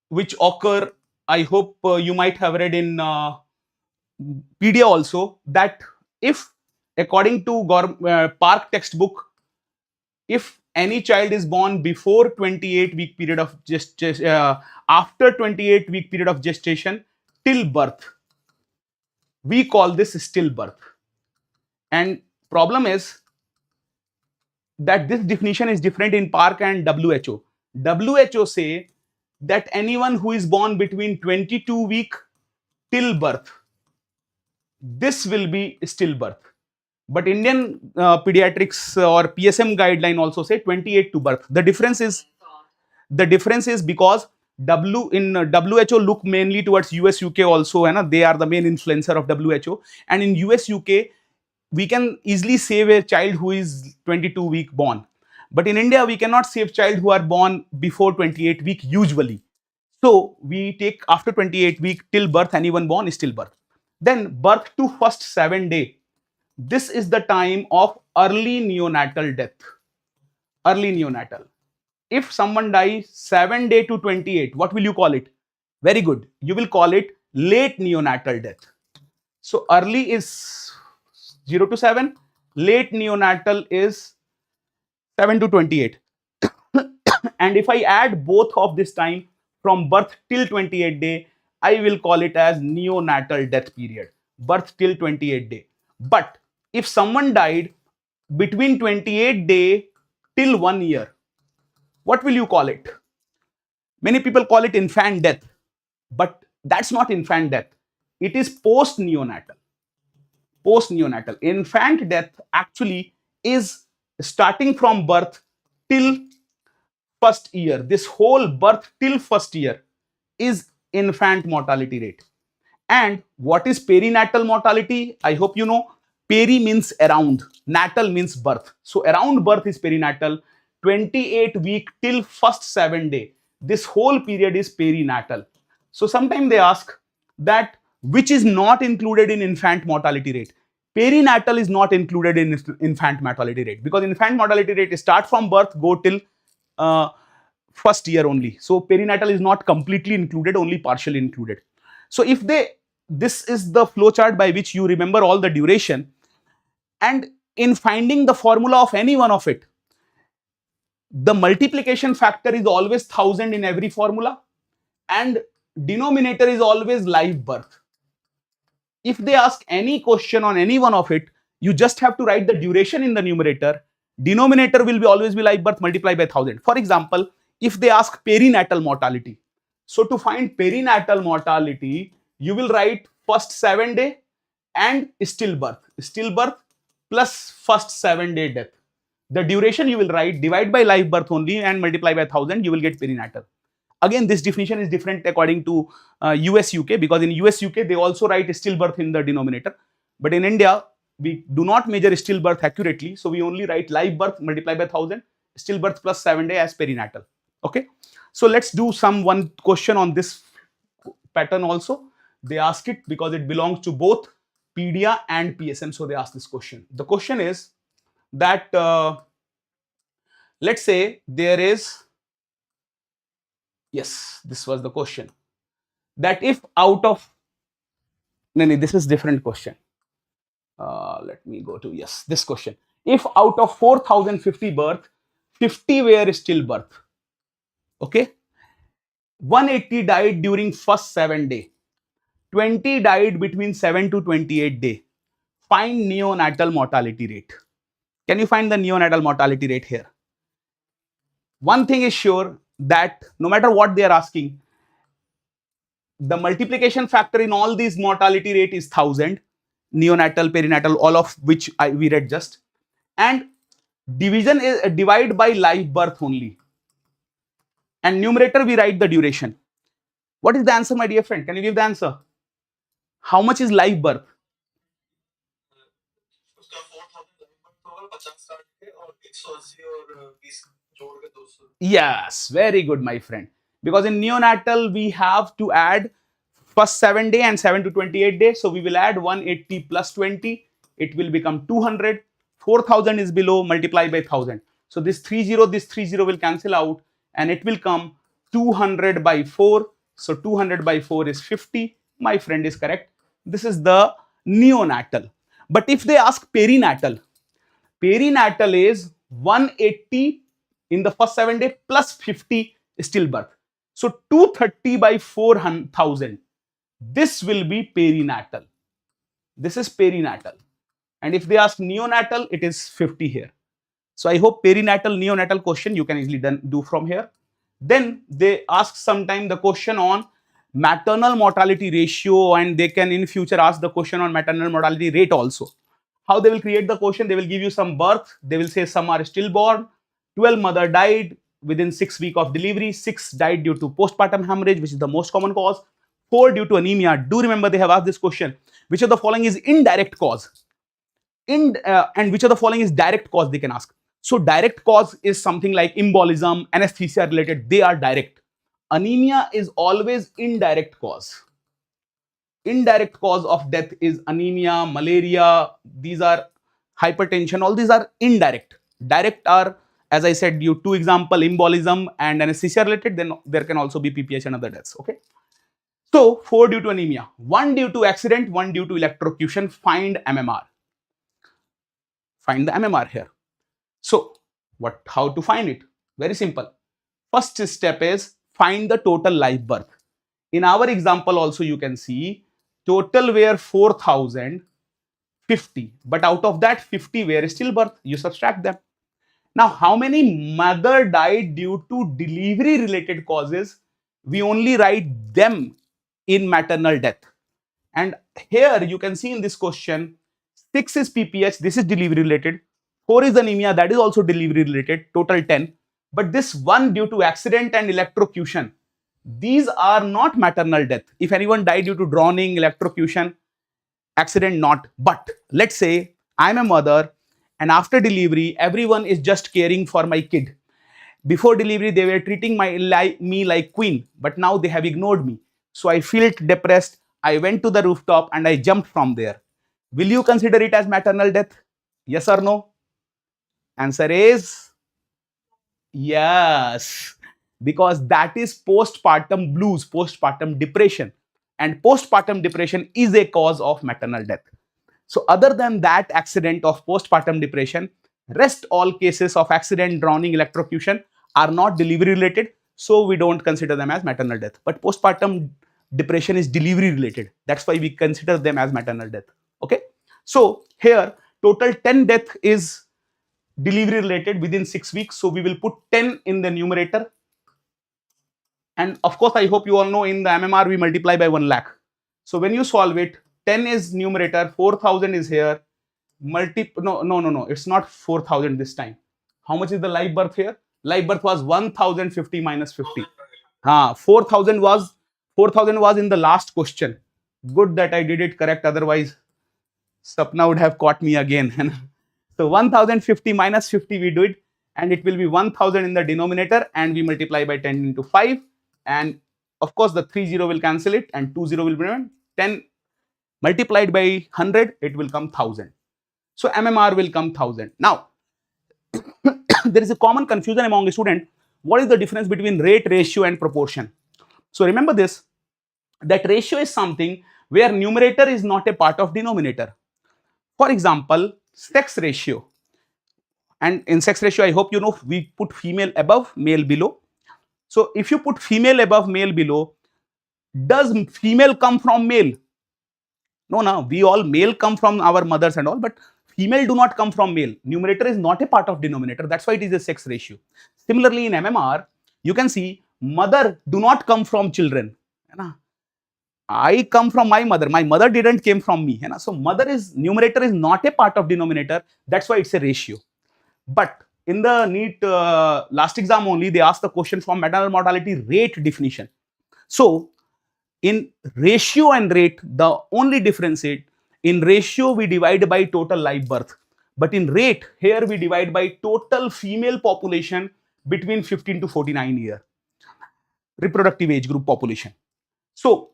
which occur? I hope you might have read in PDA also, that if according to Park textbook, if any child is born before 28-week period of after 28-week period of gestation till birth, we call this stillbirth. And problem is that this definition is different in Park and WHO. WHO say that anyone who is born between 22-week till birth, this will be stillbirth. But Indian pediatrics or PSM guideline also say 28 to birth. The difference is because WHO look mainly towards US UK also, and they are the main influencer of WHO. And in US UK, we can easily save a child who is 22-week born. But in India, we cannot save child who are born before 28-week usually. So we take after 28-week till birth, anyone born is stillbirth. Then birth to first 7 day. This is the time of early neonatal death. Early neonatal. If someone dies 7 day to 28, what will you call it? Very good. You will call it late neonatal death. So early is 0 to 7. Late neonatal is 7 to 28. And if I add both of this time from birth till 28 day, I will call it as neonatal death period. Birth till 28 day. But if someone died between 28 day till 1 year, what will you call it? Many people call it infant death, but that's not infant death. It is post-neonatal. Post-neonatal. Infant death actually is starting from birth till first year. This whole birth till first year is infant mortality rate. And what is perinatal mortality? I hope you know. Peri means around, natal means birth. So around birth is perinatal. 28-week till first 7 day. This whole period is perinatal. So sometimes they ask that which is not included in infant mortality rate. Perinatal is not included in infant mortality rate because infant mortality rate start from birth, go till first year only. So perinatal is not completely included, only partially included. So if this is the flow chart by which you remember all the duration, and in finding the formula of any one of it, the multiplication factor is always 1000 in every formula and denominator is always live birth. If they ask any question on any one of it, you just have to write the duration in the numerator. Denominator will always be live birth multiplied by 1000. For example, if they ask perinatal mortality, so to find perinatal mortality, you will write first 7 day and stillbirth. Stillbirth plus first 7 day death. The duration you will write, divide by live birth only and multiply by 1000, you will get perinatal. Again, this definition is different according to US UK, because in US UK they also write stillbirth in the denominator. But in India, we do not measure stillbirth accurately, so we only write live birth multiplied by 1000, stillbirth plus 7 day as perinatal. Okay, so let's do one question on this pattern also. They ask it because it belongs to both PDA and PSM, so they ask this question. The question is that let's say there is, yes, this was the question, that if out of, no, this is different question. Let me go to, yes, this question. If out of 4050 birth, 50 were stillbirth, okay, 180 died during first 7 day. 20 died between 7 to 28 day. Find neonatal mortality rate. Can you find the neonatal mortality rate here? One thing is sure, that no matter what they are asking, the multiplication factor in all these mortality rate is 1000, neonatal, perinatal, all of which we read just, and division is divide by live birth only, and numerator we write the duration. What is the answer, my dear friend? Can you give the answer? How much is live birth? Yes, very good, my friend. Because in neonatal we have to add first 7 day and 7 to 28 days. So we will add 180 plus 20. It will become 200. 4000 is below, multiply by 1000. So this 30 will cancel out, and it will come 200 by 4. So 200 by 4 is 50. My friend is correct. This is the neonatal. But if they ask perinatal, perinatal is 180 in the first 7 days plus 50 stillbirth. So 230 by 4000. This will be perinatal. This is perinatal. And if they ask neonatal, it is 50 here. So I hope perinatal, neonatal question you can easily do from here. Then they ask sometime the question on maternal mortality ratio, and they can in future ask the question on maternal mortality rate also. How they will create the question? They will give you some birth. They will say some are stillborn. 12 mother died within 6 weeks of delivery. 6 died due to postpartum hemorrhage, which is the most common cause. 4 due to anemia. Do remember they have asked this question. Which of the following is indirect cause? And which of the following is direct cause, they can ask. So direct cause is something like embolism, anesthesia related. They are direct. Anemia is always indirect cause. Indirect cause of death is anemia, malaria. These are hypertension. All these are indirect. Direct are, as I said, you two example, embolism and anesthesia related. Then there can also be PPH and other deaths. Okay. So 4 due to anemia, 1 due to accident, 1 due to electrocution. Find MMR. Find the MMR here. So how to find it? Very simple. First step is find the total live birth. In our example also you can see total were 4050, but out of that 50 were stillbirth. You subtract them. Now how many mother died due to delivery related causes? We only write them in maternal death. And here you can see in this question 6 is PPH, this is delivery related. 4 is anemia, that is also delivery related, total 10. But this 1 due to accident and electrocution, these are not maternal death. If anyone died due to drowning, electrocution, accident, not. But let's say I'm a mother and after delivery, everyone is just caring for my kid. Before delivery, they were treating me like queen, but now they have ignored me. So I felt depressed. I went to the rooftop and I jumped from there. Will you consider it as maternal death? Yes or no? Answer is yes, because that is postpartum blues, postpartum depression, and postpartum depression is a cause of maternal death. So other than that accident of postpartum depression, rest all cases of accident, drowning, electrocution are not delivery related, so we don't consider them as maternal death. But postpartum depression is delivery related. That's why we consider them as maternal death. Okay. So here total 10 death is delivery related within 6 weeks. So we will put 10 in the numerator. And of course, I hope you all know in the MMR we multiply by 1 lakh. So when you solve it, 10 is numerator, 4000 is here. No, it's not 4000 this time. How much is the live birth here? Live birth was 1050 minus 50. 4000 was in the last question. Good that I did it correct, otherwise Sapna would have caught me again. So 1050 minus 50 we do it, and it will be 1000 in the denominator, and we multiply by 10 into 5, and of course the 30 will cancel it and 20 will remain. 10 multiplied by 100, it will come 1000. So MMR will come 1000. Now there is a common confusion among a student. What is the difference between rate, ratio and proportion? So remember this, that ratio is something where numerator is not a part of denominator. For example, sex ratio. And in sex ratio, I hope you know, we put female above, male below. So if you put female above, male below, Does female come from male? No, no, we all male come from our mothers and all, but female do not come from male. Numerator is not a part of denominator. That's why it is a sex ratio. Similarly, in MMR, you can see mother do not come from children. I come from my mother. My mother didn't came from me. So numerator is not a part of denominator. That's why it's a ratio. But in the NEET last exam only, they asked the question from maternal mortality rate definition. So in ratio and rate, the only difference is in ratio we divide by total live birth, but in rate here we divide by total female population between 15 to 49 year reproductive age group population. So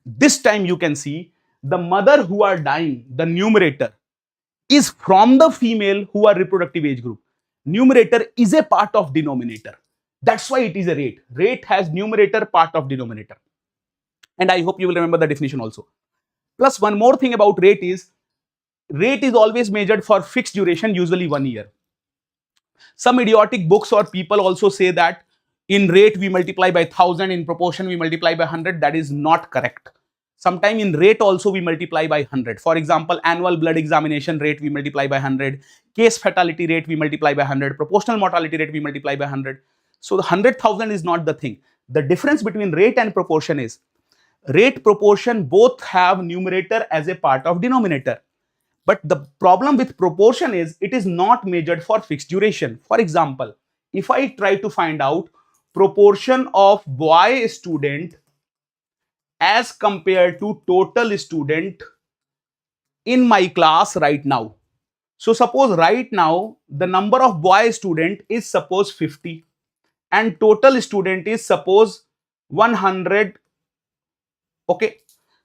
this time you can see the mother who are dying, the numerator is from the female who are reproductive age group. Numerator is a part of denominator. That's why it is a rate. Rate has numerator part of denominator. And I hope you will remember the definition also. Plus one more thing about rate is always measured for fixed duration, usually 1 year. Some idiotic books or people also say that in rate we multiply by 1000, in proportion we multiply by 100. That is not correct. Sometime in rate also we multiply by 100. For example, annual blood examination rate we multiply by 100, case fatality rate we multiply by 100, proportional mortality rate we multiply by 100. So the 100,000 is not the thing. The difference between rate and proportion is rate, proportion both have numerator as a part of denominator. But the problem with proportion is it is not measured for fixed duration. For example, if I try to find out proportion of boy student as compared to total student in my class right now. So suppose right now the number of boy student is suppose 50 and total student is suppose 100. Okay,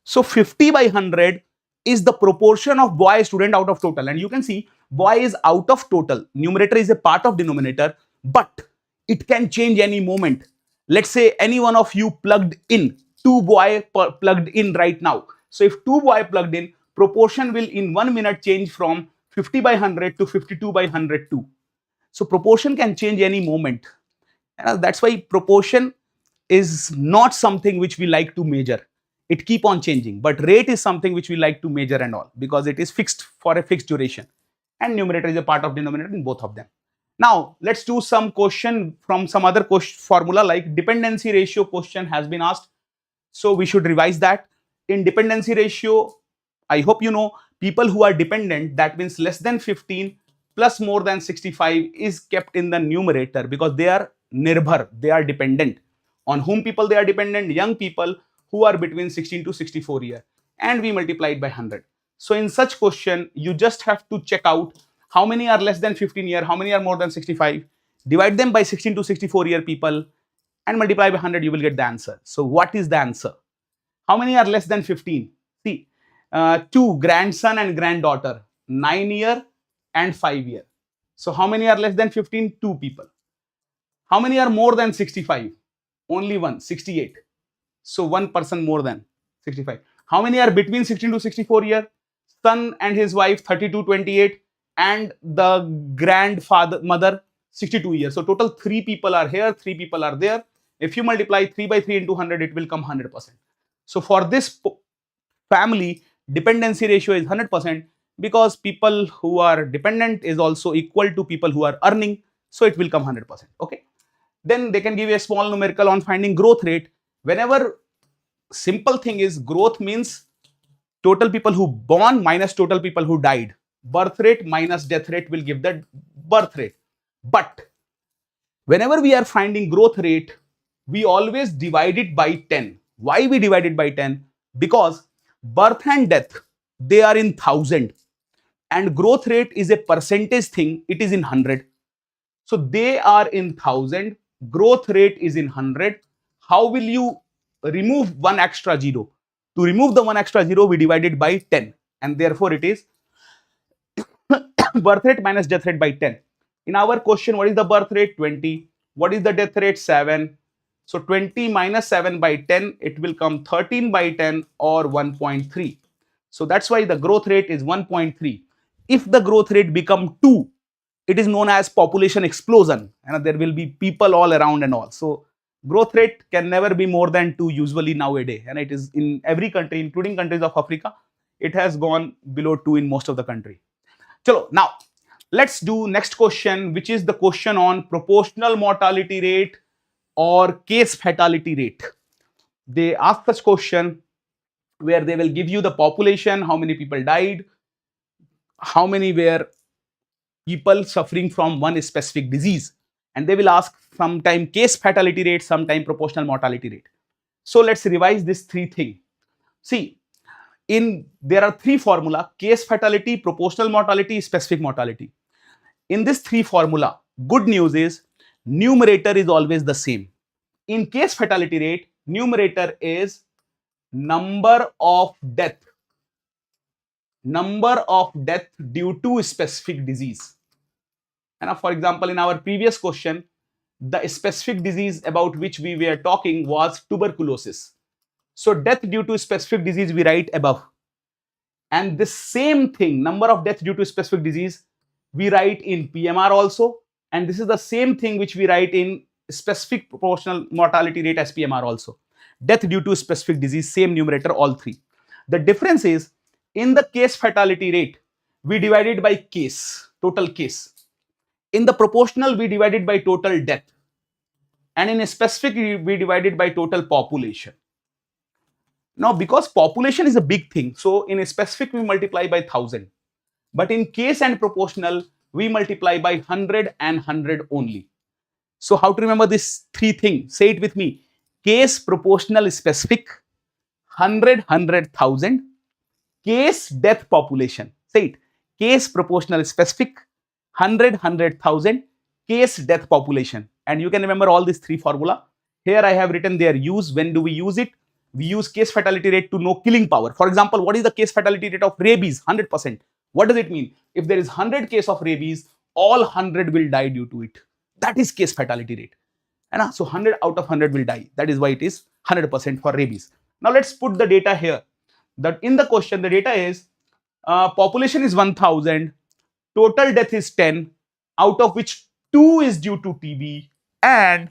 so 50 by 100 is the proportion of boy student out of total, and you can see boy is out of total. Numerator is a part of denominator, but it can change any moment. Let's say any one of you plugged in, 2 boy plugged in right now. So if 2 boy plugged in, proportion will in 1 minute change from 50 by 100 to 52 by 102. So proportion can change any moment. And that's why proportion is not something which we like to measure. It keep on changing, but rate is something which we like to measure and all, because it is fixed for a fixed duration, and numerator is a part of denominator in both of them. Now let's do some question from some other formula, like dependency ratio question has been asked, so we should revise that. In dependency ratio, I hope you know, people who are dependent, that means less than 15 plus more than 65 is kept in the numerator, because they are nirbhar, they are dependent. On whom people they are dependent? Young people who are between 16 to 64 year, and we multiply it by 100. So in such question, you just have to check out how many are less than 15 year, how many are more than 65, divide them by 16 to 64 year people and multiply by 100, you will get the answer. So what is the answer? How many are less than 15? See, 2 grandson and granddaughter, 9 year and 5 year. So how many are less than 15? 2 people. How many are more than 65? Only one, 68. So 1 person more than 65. How many are between 16 to 64 year? Son and his wife 32, 28, and the mother 62 years. So total 3 people are here, 3 people are there. If you multiply 3 by 3 into 100, it will come 100%. So for this family, dependency ratio is 100%, because people who are dependent is also equal to people who are earning. So it will come 100%. Okay. Then they can give you a small numerical on finding growth rate. Whenever simple thing is, growth means total people who born minus total people who died. Birth rate minus death rate will give the birth rate. But whenever we are finding growth rate, we always divide it by 10. Why we divide it by 10? Because birth and death, they are in 1000, and growth rate is a percentage thing, it is in 100. So they are in 1000, growth rate is in 100. How will you remove one extra zero? To remove the one extra zero, we divide it by 10, and therefore it is birth rate minus death rate by 10. In our question, what is the birth rate? 20. What is the death rate? 7. So 20 minus 7 by 10, it will come 13 by 10 or 1.3. So that's why the growth rate is 1.3. If the growth rate become 2, it is known as population explosion, and there will be people all around and all. So Growth rate can never be more than 2 usually nowadays, and it is in every country, including countries of Africa. It has gone below 2 in most of the country. Chalo, now let's do next question, which is the question on proportional mortality rate or case fatality rate. They ask such question where they will give you the population, how many people died, how many were people suffering from one specific disease, and they will ask sometime case fatality rate, sometime proportional mortality rate. So let's revise this three thing. See, there are three formula: case fatality, proportional mortality, specific mortality. In this three formula, good news is numerator is always the same. In case fatality rate, numerator is number of death due to specific disease. And for example, in our previous question, the specific disease about which we were talking was tuberculosis. So death due to specific disease we write above. And the same thing, number of death due to specific disease, we write in PMR also. And this is the same thing which we write in specific proportional mortality rate as PMR also. Death due to specific disease, same numerator, all three. The difference is, in the case fatality rate, we divide it by case, total case. In the proportional, we divide it by total death. And in a specific, we divide it by total population. Now, because population is a big thing, so in a specific, we multiply by 1000. But in case and proportional, we multiply by 100 and 100 only. So how to remember this three things? Say it with me. Case, proportional, specific, 100, 100,000. Case, death, population. Say it. Case, proportional, specific, 100, 100,000. Case, death, population. And you can remember all these three formula. Here I have written their use. When do we use it? We use case fatality rate to know killing power. For example, what is the case fatality rate of rabies? 100%. What does it mean? If there is 100 case of rabies, all 100 will die due to it. That is case fatality rate. And so 100 out of 100 will die. That is why it is 100% for rabies. Now let's put the data here. That in the question, the data is population is 1000, total death is 10, out of which 2 is due to TB, and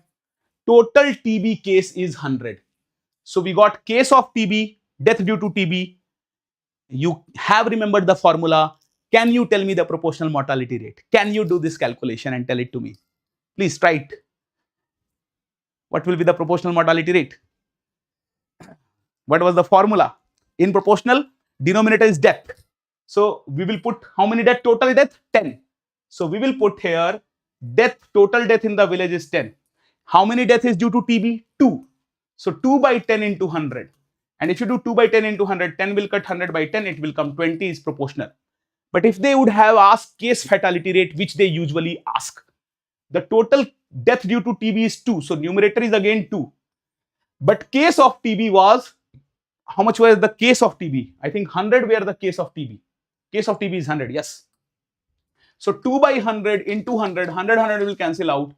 total TB case is 100. So we got case of TB, death due to TB. You have remembered the formula. Can you tell me the proportional mortality rate? Can you do this calculation and tell it to me? Please try it. What will be the proportional mortality rate? What was the formula? In proportional, denominator is death. So we will put how many death? Total death 10. So we will put here death, total death in the village is 10. How many death is due to TB? 2. So 2 by 10 into 100. And if you do 2 by 10 into 100, 10 will cut 100 by 10, it will come 20 is proportional. But if they would have asked case fatality rate, which they usually ask, the total death due to TB is 2. So numerator is again 2. But case of TB was, how much was the case of TB? I think 100 were the case of TB. Case of TB is 100, yes. So 2 by 100 into 100, 100 will cancel out.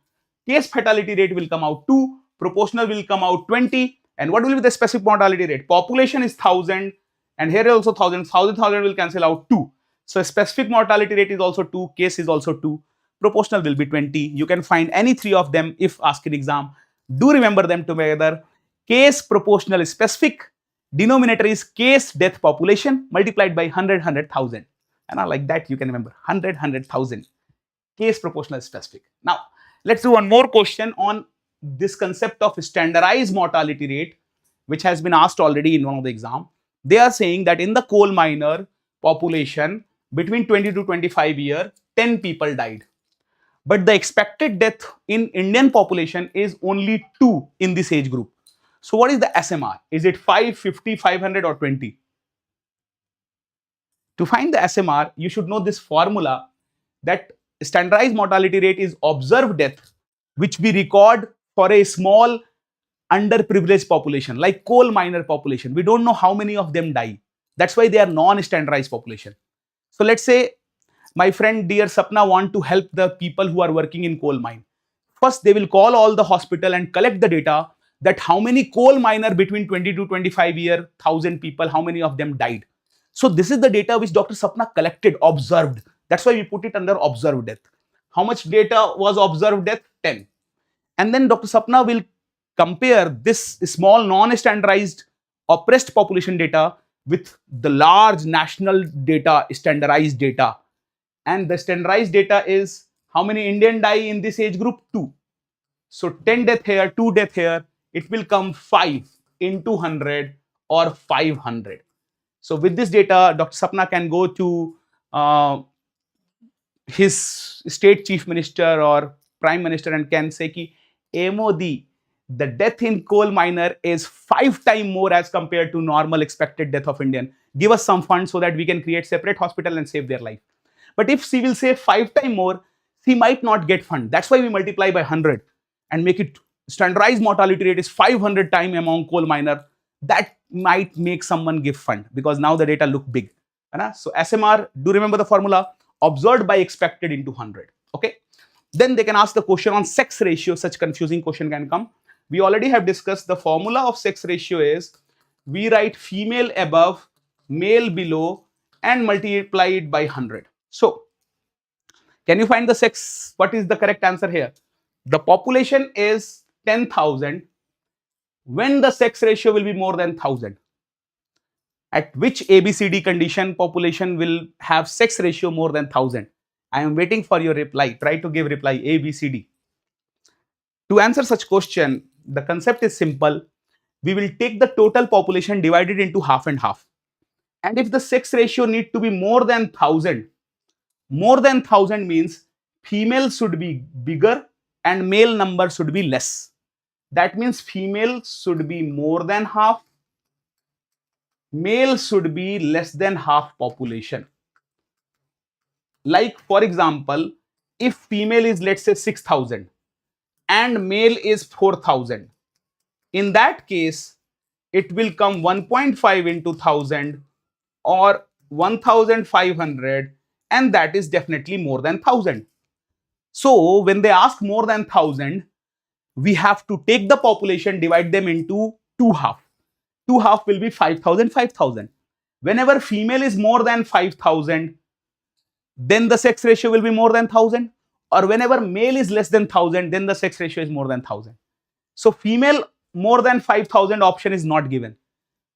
Case fatality rate will come out 2. Proportional will come out 20. And what will be the specific mortality rate? Population is 1000. And here also 1000. 1000 will cancel out 2. So specific mortality rate is also 2. Case is also 2. Proportional will be 20. You can find any three of them if asked in exam. Do remember them together. Case, proportional, specific. Denominator is case, death, population multiplied by 100, 100,000. And like that you can remember 100, 100,000. Case, proportional, specific. Now let's do one more question on this concept of standardized mortality rate, which has been asked already in one of the exam. They are saying that in the coal miner population between 20 to 25 years, 10 people died. But the expected death in Indian population is only 2 in this age group. So what is the SMR? Is it 5, 50, 500 or 20? To find the SMR, you should know this formula that standardized mortality rate is observed death, which we record for a small underprivileged population like coal miner population. We don't know how many of them die. That's why they are non-standardized population. So let's say my friend dear Sapna want to help the people who are working in coal mine. First, they will call all the hospital and collect the data that how many coal miner between 20 to 25 year, 1000 people, how many of them died. So this is the data which Dr. Sapna collected, observed. That's why we put it under observed death. How much data was observed death? 10. And then Dr. Sapna will compare this small non-standardized oppressed population data with the large national data, standardized data. And the standardized data is how many Indian die in this age group? 2. So 10 death here, 2 death here, it will come 5 into 100 or 500. So with this data, Dr. Sapna can go to his state chief minister or prime minister and can say ki, Modi, the death in coal miner is 5 times more as compared to normal expected death of Indian. Give us some funds so that we can create separate hospital and save their life. But if she will say 5 times more, she might not get fund. That's why we multiply by 100 and make it standardized mortality rate is 500 times among coal miner. That might make someone give fund because now the data look big. So SMR, do remember the formula? Observed by expected into 100. Okay. Then they can ask the question on sex ratio. Such confusing question can come. We already have discussed the formula of sex ratio is we write female above, male below and multiply it by 100. So can you find the sex? What is the correct answer here? The population is 10,000 when the sex ratio will be more than 1,000. At which ABCD condition population will have sex ratio more than 1,000? I am waiting for your reply. Try to give reply ABCD. To answer such question, the concept is simple. We will take the total population divided into half and half. And if the sex ratio need to be more than 1,000 means female should be bigger and male number should be less. That means female should be more than half, male should be less than half population. Like for example, if female is let's say 6,000 and male is 4,000, in that case it will come 1.5 into 1,000 or 1,500 and that is definitely more than 1,000. So when they ask more than 1,000, we have to take the population, divide them into 2 halves. 2 halves will be 5,000, 5,000. Whenever female is more than 5,000, then the sex ratio will be more than 1,000. Or whenever male is less than 1,000, then the sex ratio is more than 1,000. So female more than 5,000 option is not given.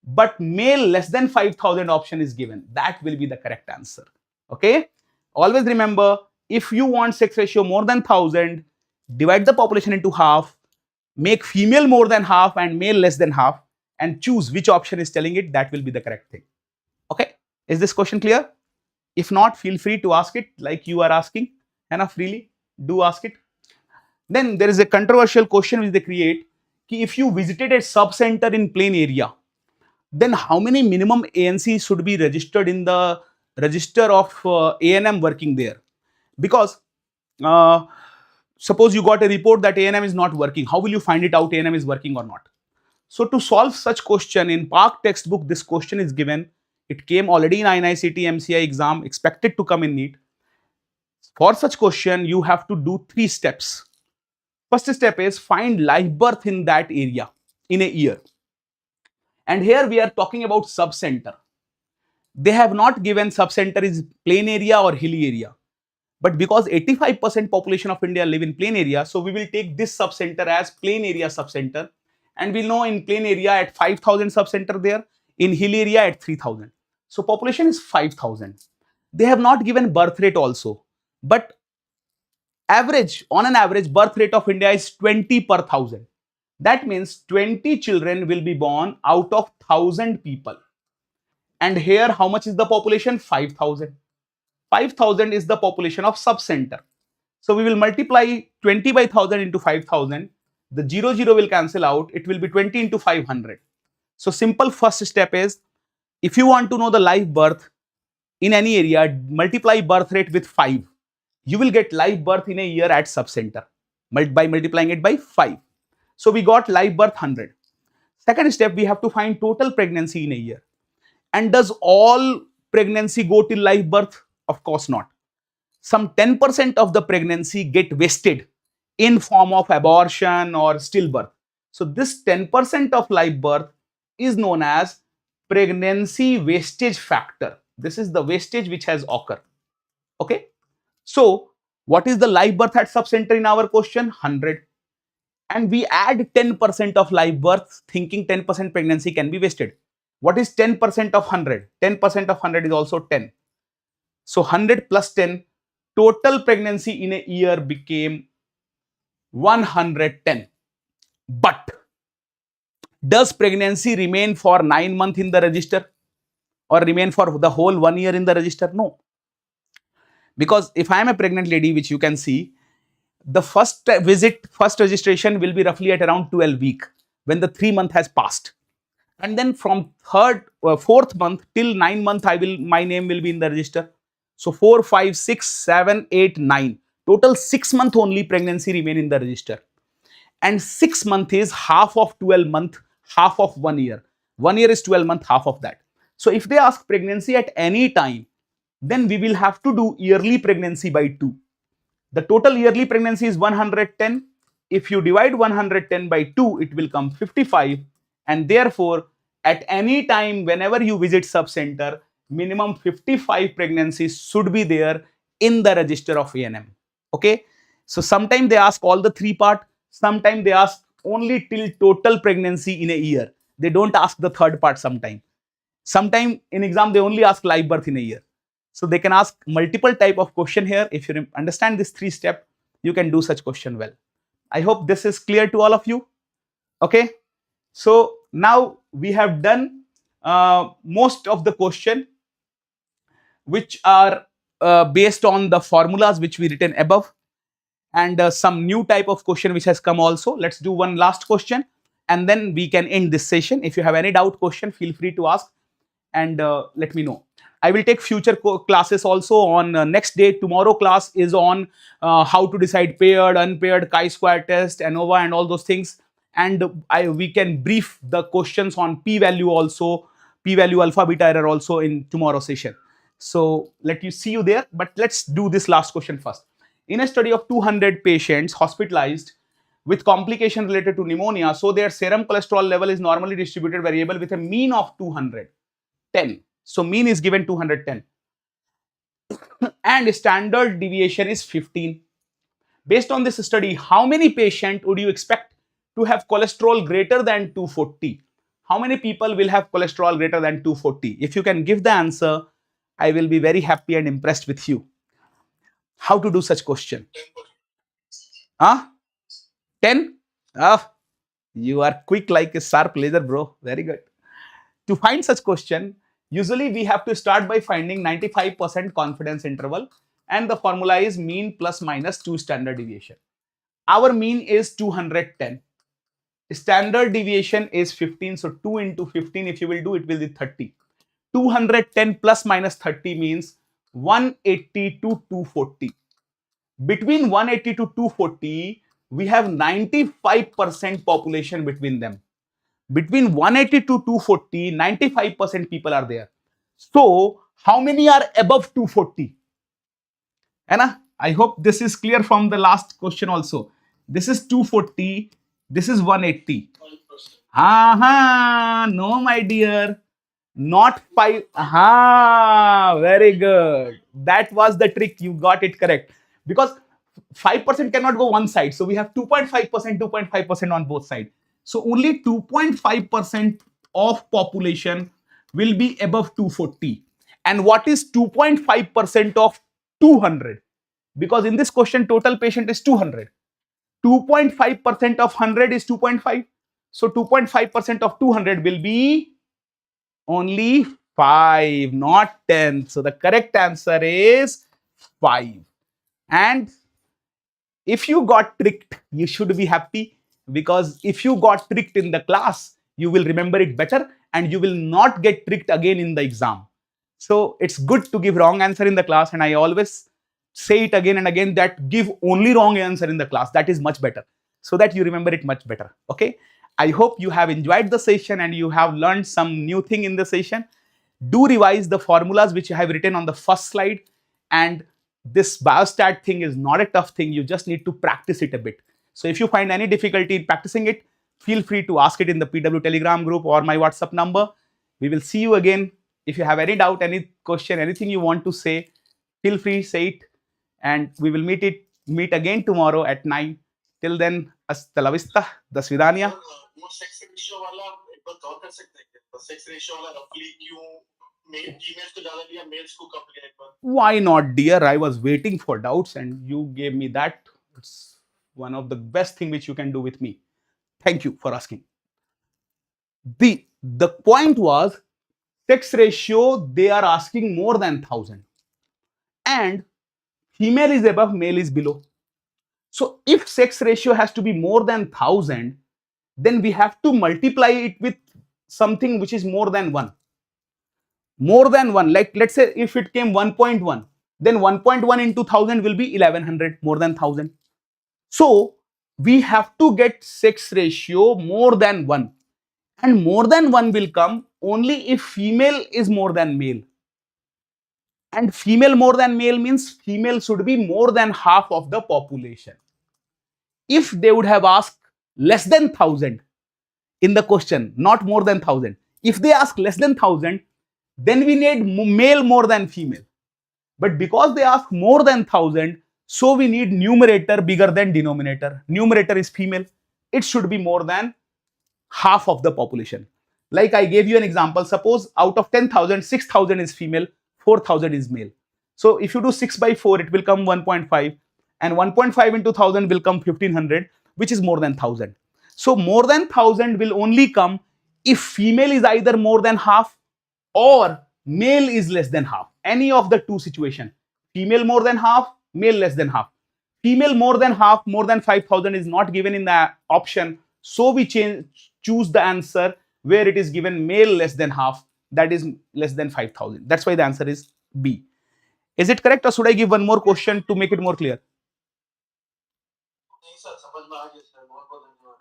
But male less than 5,000 option is given. That will be the correct answer. Okay. Always remember, if you want sex ratio more than 1,000, divide the population into half, make female more than half and male less than half, and choose which option is telling it. That will be the correct thing. Okay. Is this question clear? If not, feel free to ask it like you are asking. And freely do ask it. Then there is a controversial question which they create. If you visited a sub-center in plain area, then how many minimum ANC should be registered in the register of A&M working there? Because suppose you got a report that A&M is not working. How will you find it out A&M is working or not? So to solve such question in Park textbook, this question is given. It came already in NICT MCI exam, expected to come in NEET. For such question, you have to do 3 steps. First step is find live birth in that area in a year. And here we are talking about sub-center. They have not given sub-center is plain area or hilly area. But because 85% population of India live in plain area, so we will take this sub-center as plain area sub-center. And we'll know in plain area at 5,000 sub-center there, in hill area at 3,000. So population is 5,000. They have not given birth rate also. But average, on an average, birth rate of India is 20 per 1,000. That means 20 children will be born out of 1,000 people. And here, how much is the population? 5,000. 5,000 is the population of sub-center. So we will multiply 20 by 1,000 into 5,000. The 0, 0 will cancel out. It will be 20 into 500. So simple first step is, if you want to know the live birth in any area, multiply birth rate with 5. You will get live birth in a year at sub-center by multiplying it by 5. So we got live birth 100. Second step, we have to find total pregnancy in a year. And does all pregnancy go till live birth? Of course not. Some 10% of the pregnancy get wasted in form of abortion or stillbirth. So this 10% of live birth is known as pregnancy wastage factor. This is the wastage which has occurred. Okay. So what is the live birth at sub-center in our question? 100. and we add 10% of live births, thinking 10% pregnancy can be wasted. What is 10% of 100? 10% of 100 is also 10. So 100 plus 10, total pregnancy in a year became 110. But does pregnancy remain for 9 months in the register or remain for the whole 1 year in the register? No. Because if I am a pregnant lady, which you can see, the first registration will be roughly at around 12 week when the 3 month has passed. And then from fourth month till 9 month, my name will be in the register. So 4, 5, 6, 7, 8, 9. Total 6 month only pregnancy remain in the register. And 6 month is half of 12 month, half of 1 year. 1 year is 12 month, half of that. So if they ask pregnancy at any time, then we will have to do yearly pregnancy by 2. The total yearly pregnancy is 110. If you divide 110 by 2, it will come 55. And therefore, at any time, whenever you visit sub-center, minimum 55 pregnancies should be there in the register of ANM. Okay. So sometimes they ask all the 3 part. Sometimes they ask only till total pregnancy in a year. They don't ask the 3rd part sometime. Sometime in exam, they only ask live birth in a year. So they can ask multiple type of question here. If you understand this 3 step, you can do such question well. I hope this is clear to all of you. Okay. So now we have done most of the question which are based on the formulas which we written above, and some new type of question which has come also. Let's do one last question and then we can end this session. If you have any doubt question, feel free to ask and let me know. I will take future classes also on next day. Tomorrow class is on how to decide paired, unpaired, chi-square test, ANOVA and all those things. And we can brief the questions on p-value also, p-value alpha beta error also in tomorrow session. So see you there. But let's do this last question first. In a study of 200 patients hospitalized with complication related to pneumonia, so their serum cholesterol level is normally distributed variable with a mean of 210. So mean is given 210 and standard deviation is 15. Based on this study, how many patients would you expect to have cholesterol greater than 240? How many people will have cholesterol greater than 240? If you can give the answer, I will be very happy and impressed with you. How to do such question? 10? You are quick like a sharp laser, bro. Very good. To find such question, usually we have to start by finding 95% confidence interval, and the formula is mean plus minus 2 standard deviation. Our mean is 210. Standard deviation is 15. So 2 into 15, if you will do, it will be 30. 210 plus minus 30 means 180 to 240. Between 180 to 240, we have 95% population between them. Between 180 to 240, 95% people are there. So how many are above 240? Anna, I hope this is clear from the last question also. This is 240. This is 180. No, my dear. Not 5. Very good. That was the trick. You got it correct. Because 5% cannot go one side. So we have 2.5%, 2.5% on both sides. So only 2.5% of population will be above 240. And what is 2.5% of 200? Because in this question, total patient is 200. 2.5% of 100 is 2.5. So 2.5% of 200 will be only 5, not 10. So the correct answer is 5. And if you got tricked, you should be happy, because if you got tricked in the class, you will remember it better and you will not get tricked again in the exam. So it's good to give wrong answer in the class, and I always say it again and again that give only wrong answer in the class. That is much better, so that you remember it much better. Okay. I hope you have enjoyed the session and you have learned some new thing in the session. Do revise the formulas which I have written on the first slide, and this biostat thing is not a tough thing. You just need to practice it a bit. So if you find any difficulty in practicing it, feel free to ask it in the PW Telegram group or my WhatsApp number. We will see you again. If you have any doubt, any question, anything you want to say, feel free, say it, and we will meet again tomorrow at 9. Till then, hasta la vista, dasvidania. वो sex ratio वाला एक बार cover कर सकते हैं क्या? Sex ratio वाला रफली क्यों मेल फीमेल्स को ज्यादा लिया, मेल्स को कम लिया एक बार? Why not, dear? I was waiting for doubts and you gave me that. It's one of the best thing which you can do with me. Thank you for asking. The point was sex ratio, they are asking more than 1000 and female is above, male is below. So if sex ratio has to be more than 1000, then we have to multiply it with something which is more than 1. More than 1, like let's say if it came 1.1, then 1.1 into 1000 will be 1100, more than 1000. So we have to get sex ratio more than 1, and more than 1 will come only if female is more than male. And female more than male means female should be more than half of the population. If they would have asked less than 1000 in the question, not more than 1000, if they ask less than 1000, then we need male more than female. But because they ask more than 1000, so we need numerator bigger than denominator. Numerator is female. It should be more than half of the population. Like I gave you an example. Suppose out of 10,000, 6,000 is female, 4,000 is male. So if you do 6 by 4, it will come 1.5, and 1.5 into 1000 will come 1500, which is more than 1000. So more than 1000 will only come if female is either more than half or male is less than half. Any of the two situations. Female more than half, male less than half. Female more than half, more than 5000 is not given in the option. So we choose the answer where it is given male less than half, that is less than 5000. That's why the answer is B. Is it correct, or should I give one more question to make it more clear?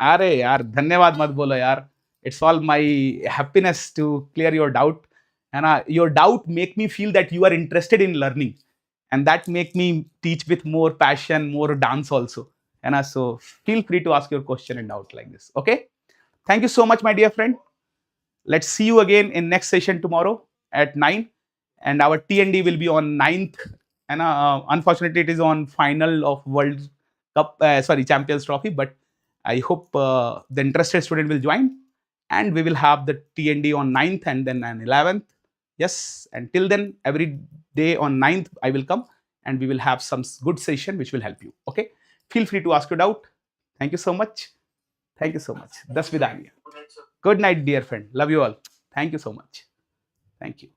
अरे यार धन्यवाद मत बोलो यार. It's all my happiness to clear your doubt, and your doubt make me feel that you are interested in learning, and that make me teach with more passion, more dance also. And so feel free to ask your question and doubt like this. Okay, thank you so much, my dear friend. Let's see you again in next session tomorrow at 9, and our T&D will be on 9th, and unfortunately it is on final of World Cup, Champions Trophy, but I hope the interested student will join, and we will have the T&D on 9th and then on 11th. Yes, until then, every day on 9th, I will come and we will have some good session which will help you. Okay, feel free to ask your doubt. Thank you so much. Thank you so much. Das vidaniya. Good night, dear friend. Love you all. Thank you so much. Thank you.